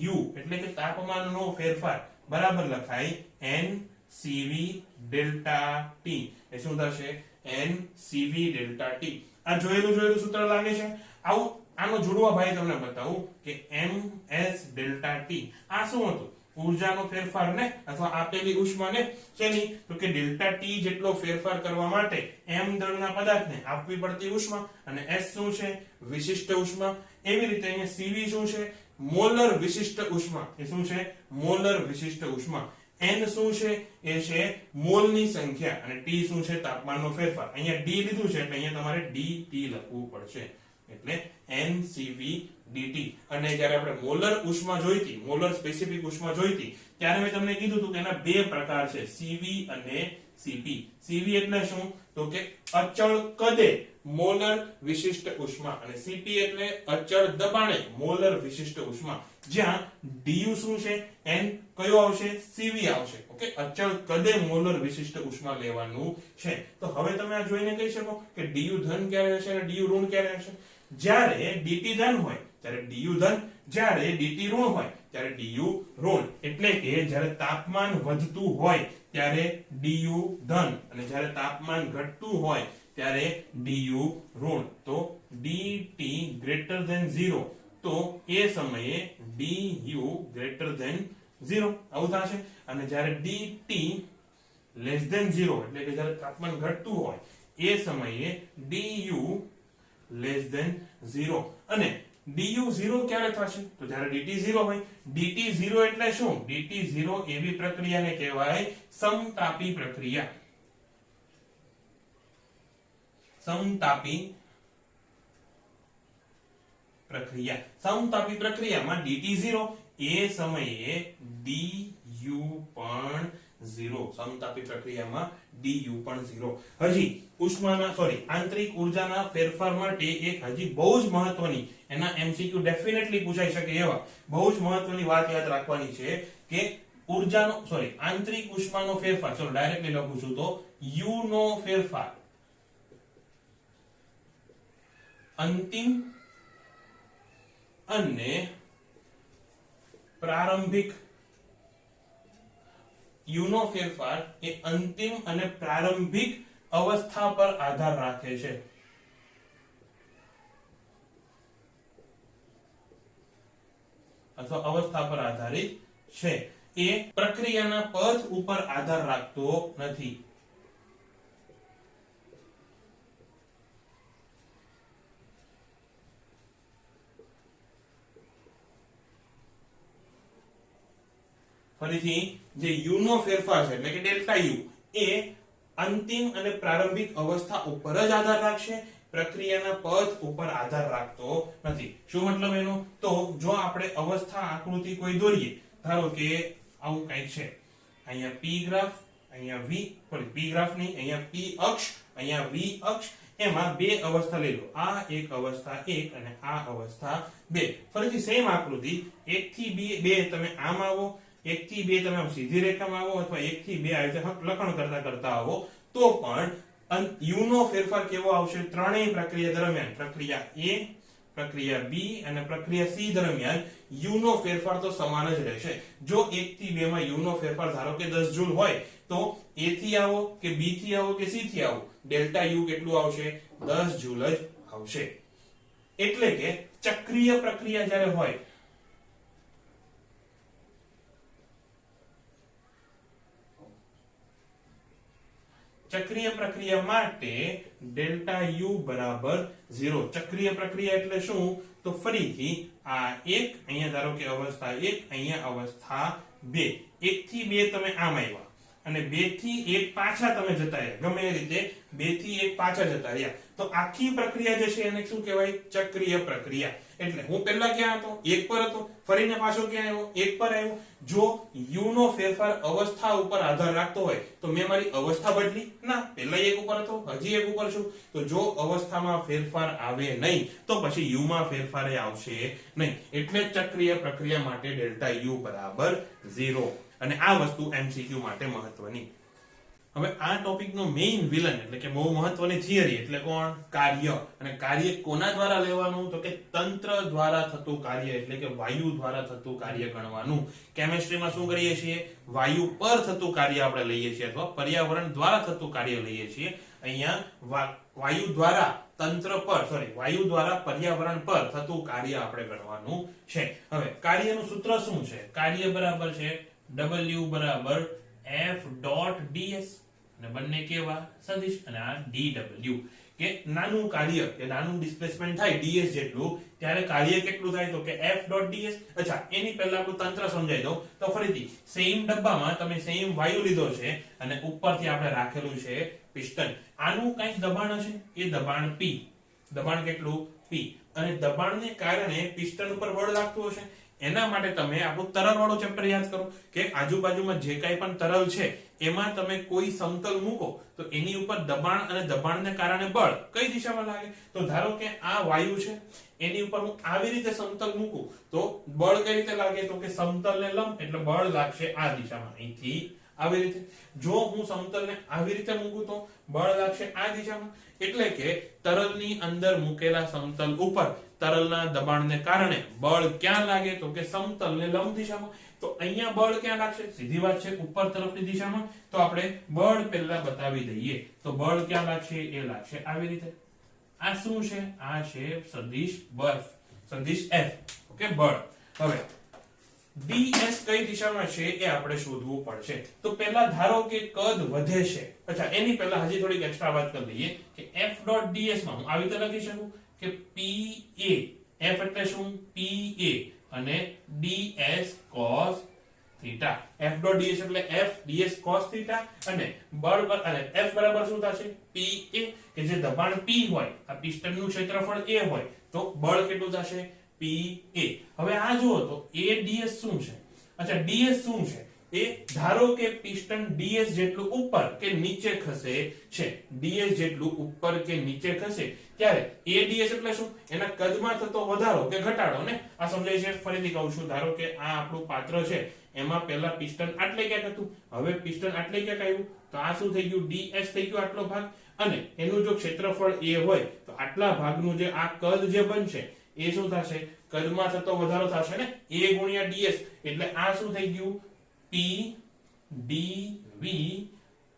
du એટલે કે તાપમાનનો ફેરફાર બરાબર લખાય NCV ડેલ્ટા T. એ શું થશે? NCV delta T. આ જોયેલું સૂત્ર લાગે છે? આવું આનો જોડવા ભાઈ તમને બતાવું કે ms ડેલ્ટા T. આ શું હતું? ઉર્જાનો ફેરફાર ને, અથવા આપેલી ઉષ્મા ને. શેની? તો કે ડેલ્ટા T જેટલો ફેરફાર કરવા માટે m દળના પદાર્થને આપવી પડતી ઉષ્મા, અને s શું છે? વિશિષ્ટ ઉષ્મા. એવી રીતે અહીંયા CV શું છે? મોલર વિશિષ્ટ ઉષ્મા. એ શું છે? મોલર વિશિષ્ટ ઉષ્મા. n શું છે? એ છે મોલની સંખ્યા, અને t શું છે? તાપમાનનો ફેરફાર. અહીંયા d લીધું છે એટલે અહીંયા તમારે dt લખવું પડશે. એટલે NCV dt. અને જ્યારે આપણે મોલર ઉષ્મા જોઈતી, મોલર સ્પેસિફિક ઉષ્મા જોઈતી, ત્યારે મેં તમને કીધું હતું કે એના બે પ્રકાર છે, CV અને CP. CV એટલે શું? તો કે અચળ કદે મોલર વિશિષ્ટ ઉષ્મા, અને CP એટલે અચળ દબાણે મોલર વિશિષ્ટ ઉષ્મા. જ્યાં du શું છે? n કયો આવશે? CV આવશે. ઓકે, અચળ કદે મોલર વિશિષ્ટ ઉષ્મા લેવાનું છે. તો હવે તમે આ જોઈને કહી શકો કે du ધન ક્યારે હશે અને du ઋણ ક્યારે હશે? જ્યારે dt ધન હોય ત્યારે du ધન, જ્યારે dt ઋણ હોય ત્યારે du ઋણ. એટલે કે જ્યારે તાપમાન વધતું હોય ત્યારે du ધન, અને જ્યારે તાપમાન ઘટતું હોય ત્યારે du ઋણ. તો dt greater than 0, તો એ સમયે du greater than 0 આવું થશે. અને જ્યારે dt લેસ ધેન 0 એટલે કે જ્યારે તાપમાન ઘટતું હોય એ સમયે du લેસ ધેન 0. અને du 0 ક્યારે થશે? તો જ્યારે dt 0 હોય. dt 0 એટલે શું? dt 0 એવી પ્રક્રિયાને કહેવાય સમતાપી પ્રક્રિયા. સમતાપી પ્રક્રિયા. સમતાપી પ્રક્રિયામાં dt 0 એ સમયે du પણ 0. સમતાપી પ્રક્રિયામાં du પણ 0. હજી ઉષ્માના આંતરિક ઉર્જાના ફેરફાર માટે એક હજી બહુ જ મહત્વની, એના MCQ ડેફિનેટલી પૂછાઈ શકે એવા બહુ જ મહત્વની વાત યાદ રાખવાની છે કે ઉર્જાનો આંતરિક ઉષ્માનો ફેરફાર, ચલો ડાયરેક્ટલી લખું છું તો u નો ફેરફાર અંતિમ અને પ્રારંભિક, u નો ફેરફાર એ અંતિમ અને પ્રારંભિક અવસ્થા પર આધાર રાખે છે. અથવા અવસ્થા પર આધારિત છે. એ પ્રક્રિયાના પથ ઉપર આધાર રાખતો નથી. ફરીથી જે u નો ફેરફાર છે એટલે કે ડેલ્ટા u એ અંતિમ અને પ્રારંભિક અવસ્થા ઉપર જ આધાર રાખશે, પ્રક્રિયાના પથ ઉપર આધાર રાખતો નથી. શું મતલબ એનો? તો જો આપણે અવસ્થા આકૃતિ કોઈ દોરીએ, ધારો કે આવું કંઈક છે, અહીંયા p ગ્રાફ, અહીંયા v, p ગ્રાફ નહીં, અહીંયા p અક્ષ, અહીંયા v અક્ષ, એમાં બે અવસ્થા લઈ લો. આ એક અવસ્થા 1 અને આ અવસ્થા 2. ફરીથી સેમ આકૃતિ 1 થી 2 તમે આમ આવો, 1 થી 2 તમે આમ સીધી રેખામાં આવો, અથવા 1 થી 2 આ રીતે લખણ કરતા કરતા આવો, તો પણ u નો ફેરફાર કેવો આવશે? ત્રણેય પ્રક્રિયા દરમિયાન, પ્રક્રિયા A, પ્રક્રિયા B અને પ્રક્રિયા C દરમિયાન u નો ફેરફાર તો સમાન જ રહેશે. જો 1 થી 2 માં u નો ફેરફાર ધારો કે 10 જૂલ હોય, તો A થી આવો કે B થી આવો કે C થી આવો, ડેલ્ટા u કેટલું આવશે? 10 જૂલ જ આવશે. એટલે કે ચક્રીય પ્રક્રિયા જ્યારે હોય, ચક્રીય પ્રક્રિયા માટે ડેલ્ટા u બરાબર 0. ચક્રીય પ્રક્રિયા એટલે શું? તો ફરીથી આ 1, અહીંયા ધારો કે અવસ્થા 1, અહીંયા અવસ્થા 2. 1 થી 2 તમે આમ આવ્યા અને 2 થી 1 પાછા તમે જતા રહ્યા, ગમે એ રીતે 2 થી 1 પાછા જતા રહ્યા, તો આખી પ્રક્રિયા જે છે એને શું કહેવાય? ચક્રીય પ્રક્રિયા. એટલે હું પહેલા ક્યાં હતો? 1 પર હતો, ફરીને પાછો ક્યાં આવ્યો? 1 પર આવ્યો. જો u નો ફેરફાર અવસ્થા ઉપર આધાર રાખતો હોય તો મેં મારી અવસ્થા બદલી? ના, પહેલા 1 ઉપર હતો, હજી 1 ઉપર છું. તો જો અવસ્થામાં ફેરફાર આવે નહીં તો પછી u માં ફેરફાર આવશે નહીં. એટલે ચક્રીય પ્રક્રિયા માટે ડેલ્ટા u બરાબર 0. અને આ વસ્તુ MCQ માટે મહત્વની. હવે આ ટોપિકનો મેઇન વિલન એટલે કે બહુ મહત્વની થિયરી એટલે કોણ? કાર્ય. અને કાર્ય કોના દ્વારા લેવાનું? તો કે તંત્ર દ્વારા થતું કાર્ય એટલે કે વાયુ દ્વારા થતું કાર્ય ગણવાનું. કેમિસ્ટ્રીમાં શું કરીએ છીએ? વાયુ પર થતું કાર્ય આપણે લઈએ છીએ, અથવા પર્યાવરણ દ્વારા થતું કાર્ય લઈએ છીએ. અહીંયા વાયુ દ્વારા તંત્ર પર વાયુ દ્વારા પર્યાવરણ પર થતું કાર્ય આપણે ગણવાનું છે. હવે કાર્યનું સૂત્ર શું છે? કાર્ય બરાબર છે W બરાબર F ડોટ ds, અને બંને કેવા? સદિશ. અને આ dw કે નાનું કાર્ય કે નાનું ડિસ્પ્લેસમેન્ટ થાય ds જેટલું, ત્યારે કાર્ય કેટલું થાય? તો કે F ડોટ ds. અચ્છા, એની પહેલા આપણું તંત્ર સમજાઈ દઉં તો ફરીથી સેમ ડબ્બામાં તમે સેમ વાયુ લીધો છે અને ઉપરથી આપણે રાખેલું છે પિસ્ટન. આનું કંઈક દબાણ હશે, એ દબાણ P. દબાણ કેટલું? P. અને દબાણને કારણે પિસ્ટન ઉપર બળ લાગતું હશે. એના માટે તમે આપણું તરલ વાળું ચેપ્ટર યાદ કરો કે આજુબાજુમાં જે કાંઈ પણ તરલ છે એમાં તમે કોઈ સમતલ મૂકો તો એની ઉપર દબાણ અને દબાણને કારણે બળ કઈ દિશામાં લાગે? તો ધારો કે આ વાયુ છે, એની ઉપર હું આવી રીતે સમતલ મૂકું તો બળ કઈ રીતે લાગે? તો કે સમતલને લંબ, એટલે બળ લાગશે આ દિશામાં, અહીંથી આવી રીતે. જો હું સમતલને આવી રીતે મૂકું તો બળ લાગશે આ દિશામાં. એટલે કે તરલની અંદર મૂકેલા સમતલ ઉપર તરલના દબાણને કારણે બળ ક્યાં લાગે? તો કે સમતલને લંબ દિશામાં. તો અહીંયા બળ ક્યાં લાગશે? સીધી વાત છે, ઉપર તરફની દિશામાં. તો આપણે બળ પહેલા બતાવી દઈએ. તો બળ ક્યાં લાગશે? એ લાગશે આવી રીતે. આ શું છે? આ છે સદિશ બર્ફ, સદિશ F. ઓકે, બળ. હવે ds કઈ દિશામાં છે એ આપણે શોધવું પડશે. તો પહેલા ધારો કે કદ વધે છે. અચ્છા, એની પહેલા હજી થોડીક એક્સ્ટ્રા વાત કરી લઈએ કે f.ds માં હું આવી રીતે લખી શકું કે pa, f એટલે શું, pa અને ds cos થીટા. f.ds એટલે f ds cos થીટા અને બળ અને f બરાબર શું થશે, pa, કે જે દબાણ p હોય, આ પિસ્ટનનું ક્ષેત્રફળ a હોય, તો બળ કેટલું થશે, pa. હવે આ જુઓ તો a ds શું છે. અચ્છા, ds શું છે, એ ધારો કે પિસ્ટન ds જેટલું ઉપર કે નીચે ખસે છે, ds જેટલું ઉપર કે નીચે ખસે ત્યારે a ds એટલે શું, એના કદમાં થતો વધારો કે ઘટાડો ને. આ સમજાય છે. ફરીથી કહું છું, ધારો કે આ આપણું પાત્ર છે, એમાં પહેલા પિસ્ટન આટલે ક્યાંક હતું, હવે પિસ્ટન આટલે ક્યાંક આવ્યું, તો આ શું થઈ ગયું, ds થઈ ગયું આટલો ભાગ, અને એનું જો ક્ષેત્રફળ a હોય તો આટલા ભાગનું જે આ કદ જે બનશે એ શું થશે, કદમાં થતો વધારો થશે ને, a ગુણ્યા ds, એટલે આ શું થઈ ગયું, p dv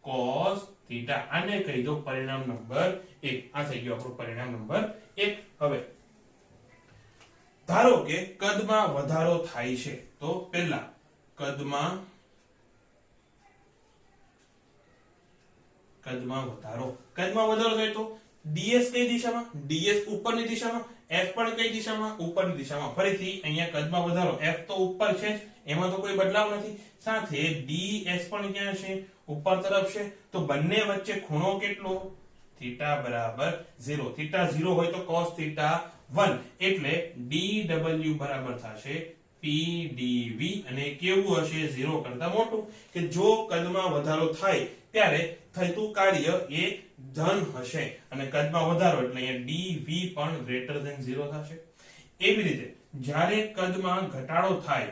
cos થીટા. આને કહી દો પરિણામ નંબર 1. આ થઈ ગયું આપણું પરિણામ નંબર 1. હવે ધારો કે કદમાં વધારો થાય છે, તો પહેલા કદમાં વધારો થાય તો ds કઈ દિશામાં, ds ઉપરની દિશામાં, f પણ કઈ દિશામાં, ઉપરની દિશામાં. ફરીથી અહીંયા કદમાં વધારો, f તો ઉપર છે જ, એમાં તો કોઈ બદલાવ નથી, સાથે ds પણ ક્યાં છે, ઉપર તરફ છે, તો બંને વચ્ચે ખૂણો કેટલો, થીટા બરાબર 0. થીટા 0 હોય તો cos થીટા 1, એટલે dw બરાબર થશે pdv, અને કેવું હશે, 0 કરતા મોટું. કે જો કદમાં વધારો થાય ત્યારે થતું કાર્ય એ ધન હશે, અને કદમાં વધારો એટલે અહીંયા dv પણ ગ્રેટર ધેન 0 થશે. એવી રીતે જ્યારે કદમાં ઘટાડો થાય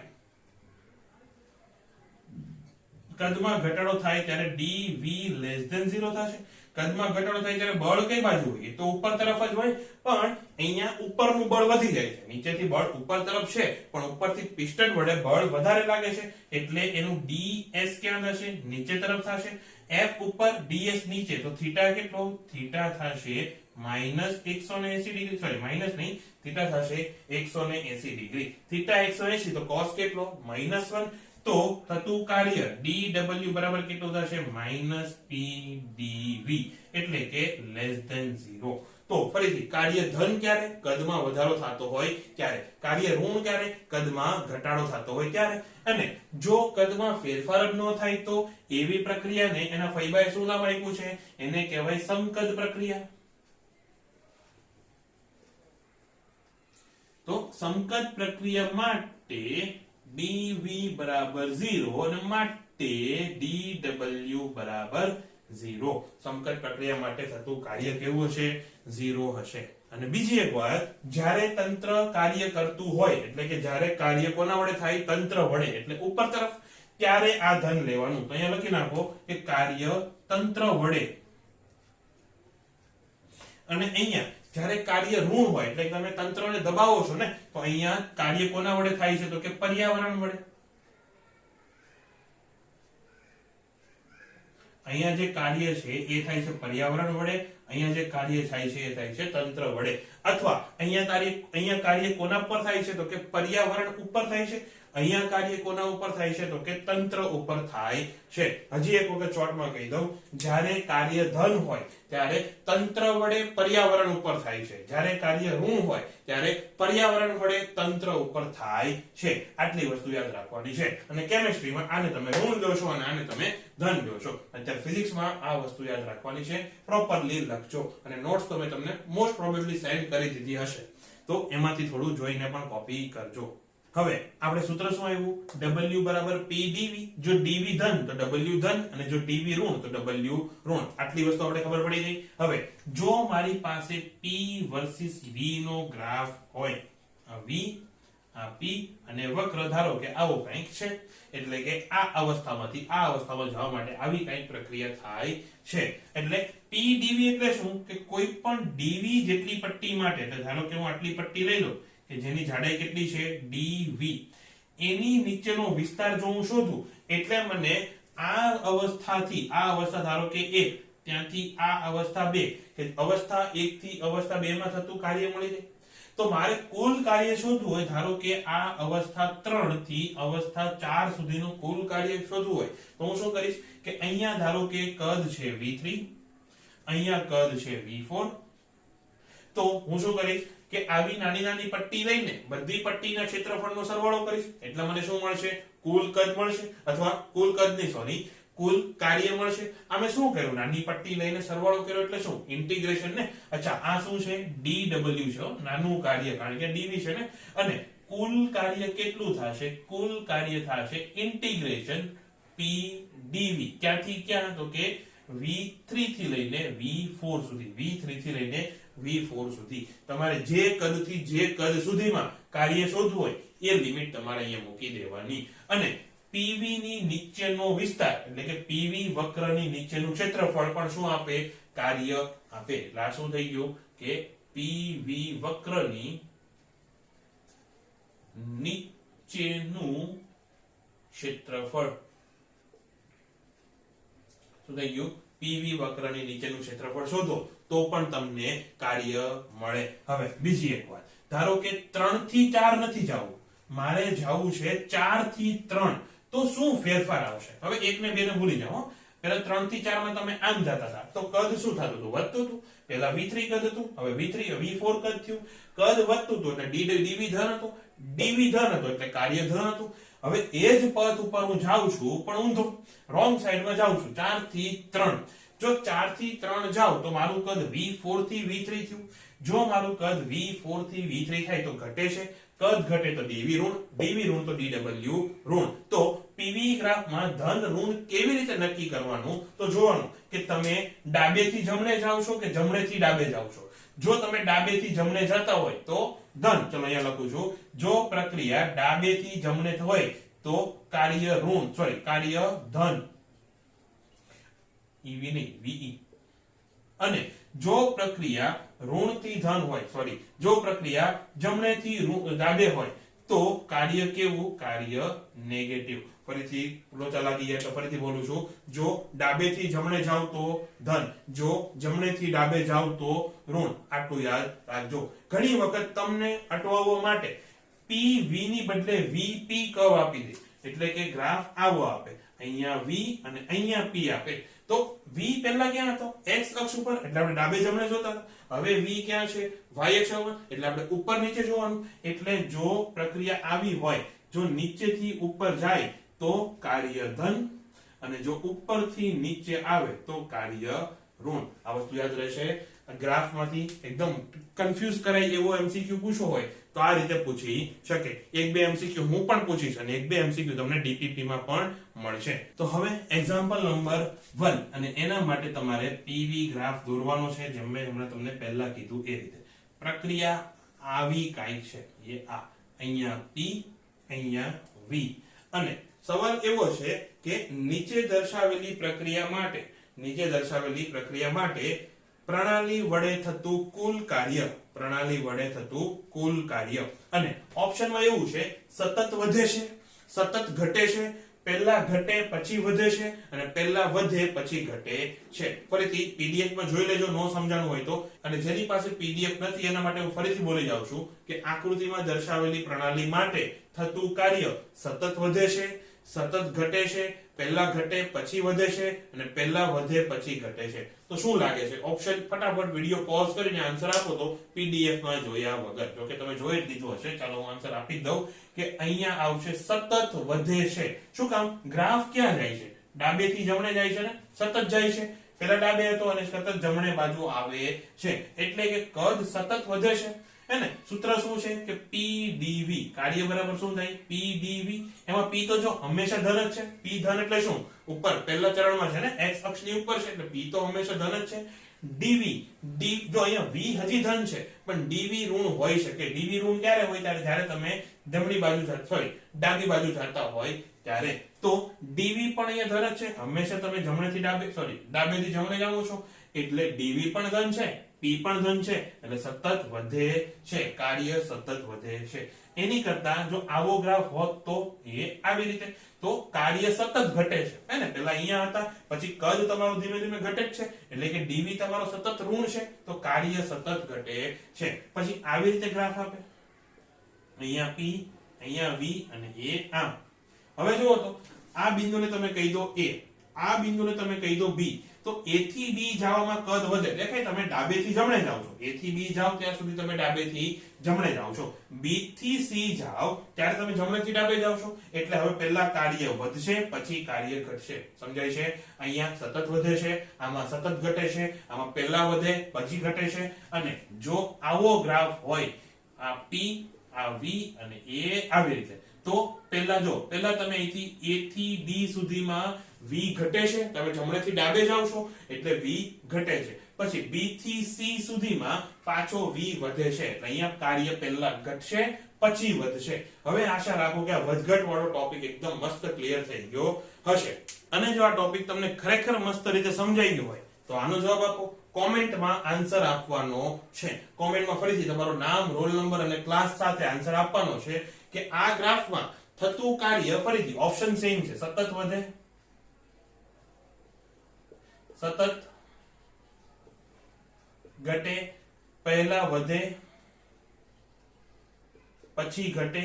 ત્યારે dv લેસ ધેન 0 થશે. કદમાં ઘટાડો થાય ત્યારે બળ કઈ બાજુ હોય, તો ઉપર તરફ જ હોય, પણ અહીંયા ઉપરનું બળ વધી જાય છે, નીચેથી બળ ઉપર તરફ છે પણ ઉપરથી પિસ્ટન વડે બળ વધારે લાગે છે, એટલે એનું ds ક્યાં થશે, નીચે તરફ થશે. f ઉપર ds નીચે, તો થીટા કેટલો, થીટા થશે -180 ડિગ્રી, સોરી માઈનસ નહીં, થીટા થશે 180 ડિગ્રી. થીટા 180 તો cos કેટલો, -1, તો થતું કાર્ય dw બરાબર કેટલું થશે, -pdv, એટલે કે લેસ ધેન 0. તો ફરીથી કાર્ય ધન ક્યારે, કદમાં વધારો થતો હોય ત્યારે, કાર્ય ઋણ ક્યારે, કદમાં ઘટાડો થતો હોય ત્યારે, અને જો કદમાં ફેરફાર જ ન થાય તો એવી પ્રક્રિયાને એના ફૈબાએ શું નામ આપ્યું છે, એને કહેવાય સમકદ પ્રક્રિયા. તો સમકદ પ્રક્રિયા માટે dv બરાબર 0 અને માટે dw બરાબર 0. સમકદ પ્રક્રિયા માટે થતું કાર્ય કેવું હશે, 0 હશે. અને બીજી એક વાત, જ્યારે તંત્ર કાર્ય કરતું હોય, એટલે કે જ્યારે કાર્ય કોના વડે થાય, તંત્ર વડે, એટલે ઉપર તરફ, ત્યારે આ ધન લેવાનું. તો અહીંયા લખી નાખો કે કાર્ય તંત્ર વડે, અને અહીંયા જ્યારે કાર્ય ઋણ હોય, એટલે તમે તંત્રને દબાવો છો ને, તો અહીંયા કાર્ય કોના વડે થાય છે, તો કે પર્યાવરણ વડે. અહીંયા જે કાર્ય છે એ થાય છે પર્યાવરણ વડે, અહીંયા જે કાર્ય થાય છે એ થાય છે તંત્ર વડે. અથવા અહીંયા કાર્ય કોના ઉપર થાય છે, તો કે પર્યાવરણ ઉપર થાય છે. અહીંયા કાર્ય કોના ઉપર થાય છે, તો કે તંત્ર ઉપર થાય છે. હજી એક વખત શોર્ટમાં કહી દઉં, જ્યારે કાર્ય ધન હોય ત્યારે તંત્ર વડે પર્યાવરણ ઉપર થાય છે, જ્યારે કાર્ય ઋણ હોય ત્યારે પર્યાવરણ વડે તંત્ર ઉપર થાય છે. આટલી વસ્તુ યાદ રાખવાની છે. અને કેમિસ્ટ્રીમાં આને તમે ઋણ લો છો અને આને તમે ધન લો છો. અત્યારે ફિઝિક્સમાં આ વસ્તુ યાદ રાખવાની છે. પ્રોપરલી લખજો, અને નોટ્સ તો મેં તમને મોસ્ટ પ્રોબેબલી સેન્ડ કરી દીધી હશે, તો એમાંથી થોડું જોઈને પણ કોપી કરજો. હવે આપણે સૂત્ર શું આવ્યું, w બરાબર p dv. જો dv ધન તો w ધન, અને જો dv ઋણ તો w ઋણ. આટલી વસ્તુ આપણે ખબર પડી ગઈ. હવે જો મારી પાસે p વર્સિસ v નો ગ્રાફ હોય, આ v, આ p, અને વક્ર ધારો કે આવો કંઈક છે, એટલે કે આ અવસ્થામાંથી આ અવસ્થામાં જવા માટે આવી કંઈક પ્રક્રિયા થાય છે. એટલે p dv એટલે શું, કે કોઈ પણ dv જેટલી પટ્ટી માટે, એટલે ધારો કે હું આટલી પટ્ટી લઈ લઉં કે જેની જાડાઈ કેટલી છે, dv, એની નીચેનો વિસ્તાર જો હું શોધું, એટલે મને આ અવસ્થાથી આ અવસ્થા, ધારો કે 1, ત્યાંથી આ અવસ્થા 2, કે અવસ્થા 1 થી અવસ્થા 2 માં થતું કાર્ય મળી જાય. તો મારે કુલ કાર્ય શોધવું હોય, ધારો કે આ અવસ્થા 3 થી અવસ્થા 4 સુધીનું કુલ કાર્ય શોધવું હોય તો હું શું કરીશ કે અહીંયા ધારો કે કદ છે v3, અહીંયા કદ છે v4, તો હું શું કરીશ કે આવી નાની નાની પટ્ટી લઈને બધી પટ્ટીના ક્ષેત્રફળનો સરવાળો કરીશ એટલે મને શું મળશે, કુલ કદ મળશે, અથવા કુલ કદ નહીં સોરી કુલ કાર્ય મળશે. અમે શું કર્યું, નાની પટ્ટી લઈને સરવાળો કર્યો એટલે શું, ઇન્ટિગ્રેશન ને. અચ્છા આ શું છે, dw છે, નાનું કાર્ય કારણ કે dv છે ને, અને કુલ કાર્ય કેટલું થશે, કુલ કાર્ય થશે ઇન્ટિગ્રેશન p dv, ક્યાંથી ક્યાં, તો કે v3 થી લઈને v4 સુધી, v3 થી લઈને v4 સુધી. તમારે જે કદ થી જે કદ સુધીમાં કાર્ય શોધવું હોય એ લિમિટ તમારે અહીંયા મૂકી દેવાની. અને PV ની નીચેનો વિસ્તાર એટલે કે PV વક્રની નીચેનું ક્ષેત્રફળ પણ શું આપે, કાર્ય આપે. એટલે આ શું થઈ ગયું કે PV વક્રની નીચેનું ક્ષેત્રફળ શું થઈ ગયું, PV વક્રની નીચેનું ક્ષેત્રફળ શોધો તો પણ તમને કાર્ય મળે. હવે બીજી એક વાત, ધારો કે 3 થી 4 નથી જવું, મારે જવું છે 4 થી 3, તો શું ફેરફાર આવશે. હવે 1 ને 2 ને ભૂલી જાઓ, પહેલા 3 થી 4 માં તમે આમ જતા હતા તો કદ શું થતું હતું, વધતું હતું. પહેલા v3 કદ હતું, હવે v4 કદ થયું. કદ વધતું હતું એટલે dv ધન હતું, dv ધન હતું એટલે કાર્ય ધન હતું. હવે એ જ પથ ઉપર હું જાઉં છું પણ ઊંધો, રોંગ સાઈડમાં જાઉં છું, 4 થી 3. જો 4 થી 3 જાવ તો મારું કદ v4 થી v3 થયું. જો મારું કદ v4 થી v3 થાય તો ઘટે છે, કદ ઘટે તો dv ઋણ તો dw ઋણ. તો પીવી ગ્રાફમાં ધન ઋણ કેવી રીતે નક્કી કરવાનું, તો જોવાનું કે તમે ડાબેથી જમણે જાવ છો કે જમણેથી ડાબે જાવ છો. જો તમે ડાબેથી જમણે જતા હોય તો ધન, ચલો અહીંયા લખું છું, જો પ્રક્રિયા ડાબેથી જમણે હોય તો કાર્ય ઋણ કાર્ય ધન, ev નહીં ve. અને જો પ્રક્રિયા ઋણથી ધન હોય, જો પ્રક્રિયા જમણેથી ડાબે હોય તો કાર્ય કેવું, કાર્ય નેગેટિવ. ફરીથી લોચા લાગી જાય તો ફરીથી બોલું છું, જો ડાબેથી જમણે જાવ તો ધન, જો જમણેથી ડાબે જાવ તો ઋણ. આટલું યાદ રાખજો. ઘણી વખત તમને અટવાવવા માટે PV ની બદલે VP કર્વ આપી દે, એટલે કે ગ્રાફ આવો આપે, અહીંયા V અને અહીંયા P આપે. તો V પહેલા ક્યાં હતો, x અક્ષ ઉપર, એટલે આપણે ડાબે જમણે જોતા હતા. હવે V ક્યાં છે, y અક્ષ ઉપર, એટલે આપણે ઉપર નીચે જોવાનું. એટલે જો પ્રક્રિયા આવી હોય, જો નીચેથી ઉપર જાય તો કાર્ય ધન, અને જો ઉપરથી નીચે આવે તો કાર્ય ઋણ. આ વસ્તુ યાદ રહેશે. ગ્રાફમાંથી એકદમ કન્ફ્યુઝ કરાય એવો MCQ પૂછો હોય તો આ રીતે પૂછી શકે. 1-2 MCQ હું પણ પૂછીશ અને 1-2 MCQ તમને DPP માં પણ મળશે. તો હવે એક્ઝામ્પલ નંબર 1, અને એના માટે તમારે PV ગ્રાફ દોરવાનો છે, જેમ મેં હમણાં તમને પહેલા કીધું એ રીતે. પ્રક્રિયા આવી કાંઈક છે, એ આ અહીંયા P, અહીંયા V. અને સવાલ એવો છે કે નીચે દર્શાવેલી પ્રક્રિયા માટે પ્રણાલી વડે થતું કુલ કાર્ય, અને ઓપ્શનમાં એવું છે સતત વધે છે, સતત ઘટે છે, પહેલા ઘટે પછી વધે છે, અને પહેલા વધે પછી ઘટે છે. ફરીથી PDF માં જોઈ લેજો, નો સમજાણું હોય તો. અને જેની પાસે PDF નથી એના માટે હું ફરીથી બોલી જાઉં છું કે આકૃતિમાં દર્શાવેલી પ્રણાલી માટે થતું કાર્ય સતત વધે છે, સતત ઘટે છે, પહેલા ઘટે પછી વધે છે, અને પહેલા વધે પછી ઘટે છે. તો શું લાગે છે ઓપ્શન? ફટાફટ વિડિયો પોઝ કરીને આન્સર આપો તો PDF માં જોયા વગર. જો કે તમે જોઈ જ લીધું હશે, ચાલો હું આન્સર આપી દઉં કે અહીંયા આવશે સતત વધે છે. શું કામ? ગ્રાફ ક્યાં જાય છે? ડાબેથી જમણે જાય છે ને, સતત જાય છે. પહેલા ડાબે હતો અને સતત જમણે બાજુ આવે છે, એટલે કે કદ સતત વધે છે. એને સૂત્ર શું છે કે PdV, કાર્ય બરાબર શું થાય, PdV. એમાં P તો જો હંમેશા ધન જ છે. P ધન એટલે શું, ઉપર પહેલા ચરણમાં છે ને, x અક્ષની ઉપર છે, એટલે P તો હંમેશા ધન જ છે. dv, જો અહીંયા v હજી ધન છે પણ dv ઋણ હોઈ શકે. dv ઋણ ક્યારે હોય, ત્યારે તમે જમણી બાજુ ડાબી બાજુ જતા હોય ત્યારે. તો dv પણ અહીંયા ધન જ છે, હંમેશા તમે જમણેથી ડાબેથી જમણે જાઓ છો એટલે dv પણ ધન છે, પી પણ ધન છે એટલે સતત વધે છે, કાર્ય સતત વધે છે. એની કરતા જો આવો ગ્રાફ હોત તો એ આવી રીતે, તો કાર્ય સતત ઘટે છે હે ને, પેલા અહીંયા હતા, પછી કદ તમારું ધીમે ધીમે ઘટે જ છે એટલે કે ડીવી તમારો સતત ઋણ છે તો કાર્ય સતત ઘટે છે. પછી આવી રીતે ગ્રાફ આપે, અહીંયા પી, અહીંયા વી અને એ આમ. હવે જુઓ તો આ બિંદુને તમે કહી દો એ, આ બિંદુને તમે કહી દો બી, તો એ થી બી જવામાં કદ વધે, દેખાય તમે ડાબેથી જમણે જાવ છો, એ થી બી જાવ ત્યાં સુધી તમે ડાબેથી જમણે જાવ છો, બી થી સી જાવ ત્યારે તમે જમણેથી ડાબે જાવ છો, એટલે હવે પહેલા કાર્ય વધશે પછી કાર્ય ઘટશે. સમજાય છે? અહીંયા સતત વધે છે, આમાં સતત ઘટે છે, આમાં પહેલા વધે પછી ઘટે છે. અને જો આવો ગ્રાફ હોય, આ પી, આ વી અને એ આવી રીતે, તો પહેલા જો પહેલા તમે અહીંથી a થી d સુધીમાં v ઘટે છે, તમે જમણેથી ડાબે જાવ છો એટલે v ઘટે છે. પછી b થી c સુધીમાં પાછો v વધે છે, એટલે અહીંયા કાર્ય પહેલા ઘટશે પછી વધશે. હવે આશા રાખો કે આ વધઘટ વાળો ટોપિક એકદમ મસ્ત ક્લિયર થઈ ગયો હશે. અને જો આ ટોપિક તમને ખરેખર મસ્ત રીતે સમજાઈ ગયો હોય તો આનો જવાબ આપો, કોમેન્ટમાં આન્સર આપવાનો છે. કોમેન્ટમાં ફરીથી તમારું નામ, રોલ નંબર અને ક્લાસ સાથે આન્સર આપવાનો છે કે આ ગ્રાફમાં થતું કાર્ય, ફરીથી ઓપ્શન સેમ છે, સતત વધે, સતત ઘટે, પહેલા વધે પછી ઘટે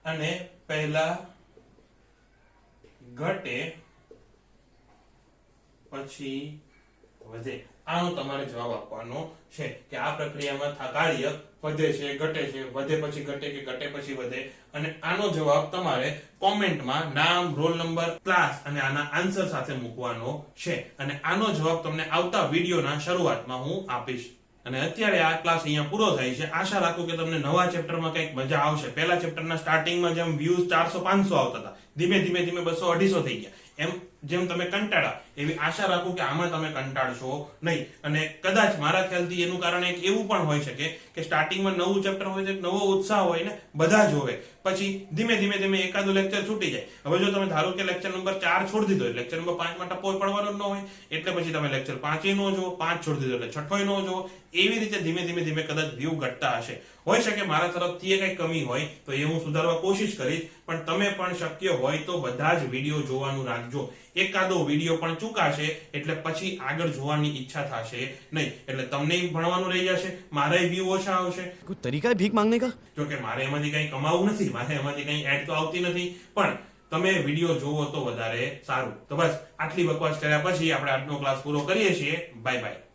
અને પહેલા ઘટે પછી વધે. આનો તમારે જવાબ આપવાનો છે કે આ પ્રક્રિયામાં કાર્ય વધે છે, ઘટે છે, વધે પછી ઘટે કે ઘટે પછી વધે. અને આનો જવાબ તમારે કોમેન્ટમાં નામ, રોલ નંબર, ક્લાસ અને આના આન્સર સાથે મૂકવાનો છે. અને આનો જવાબ તમને આવતા વિડીયોના શરૂઆતમાં હું આપીશ. અને અત્યારે આ ક્લાસ અહીંયા પૂરો થાય છે. આશા રાખું કે તમને નવા ચેપ્ટરમાં કંઈક મજા આવશે. પહેલા ચેપ્ટરના સ્ટાર્ટિંગમાં જેમ વ્યૂઝ 400-500 આવતા હતા, ધીમે ધીમે 200-250 થઈ ગયા, એમ જેમ તમે કંટાળા એવી આશા રાખું કે આમાં તમે કંટાળશો નહીં. અને કદાચ મારા ખ્યાલથી એનું કારણ એક એવું પણ હોઈ શકે કે સ્ટાર્ટિંગમાં નવું ચેપ્ટર હોય તો નવો ઉત્સાહ હોય ને, બધા જોવે, પછી ધીમે ધીમે એકાદું લેક્ચર છૂટી જાય. હવે જો તમે ધારો કે લેક્ચર નંબર 4 છોડી દીધો, લેક્ચર નંબર 5 માં ટપો પડવાનો જ ન હોય, એટલે પછી તમે લેક્ચર 5 નો જો, 5 છોડી દીધો એટલે 6 નો જો, એવી રીતે ધીમે ધીમે કદાચ વ્યૂ ઘટતા હશે. હોઈ શકે મારા તરફથી એ કઈ કમી હોય તો એ હું સુધારવા કોશિશ કરીશ, પણ તમે પણ શક્ય હોય તો બધા જ વિડીયો જોવાનું રાખજો. એકાદો વિડીયો પણ ચૂકાશે એટલે પછી આગળ જોવાની ઈચ્છા થશે નહીં, એટલે તમને ભણવાનું રહી જશે, મારે વ્યૂ ઓછા આવશે. કોઈ તરીકા હે ભીખ માંગને કા? જો કે મારે એમાંથી કંઈ કમાવું નથી, મારે એમાંથી કંઈ એડ તો આવતી નથી, પણ તમે વિડીયો જોવો તો વધારે સારું. તો બસ આટલી બકવાસ કર્યા પછી આપણે આજનો ક્લાસ પૂરો કરીએ છીએ. Bye bye.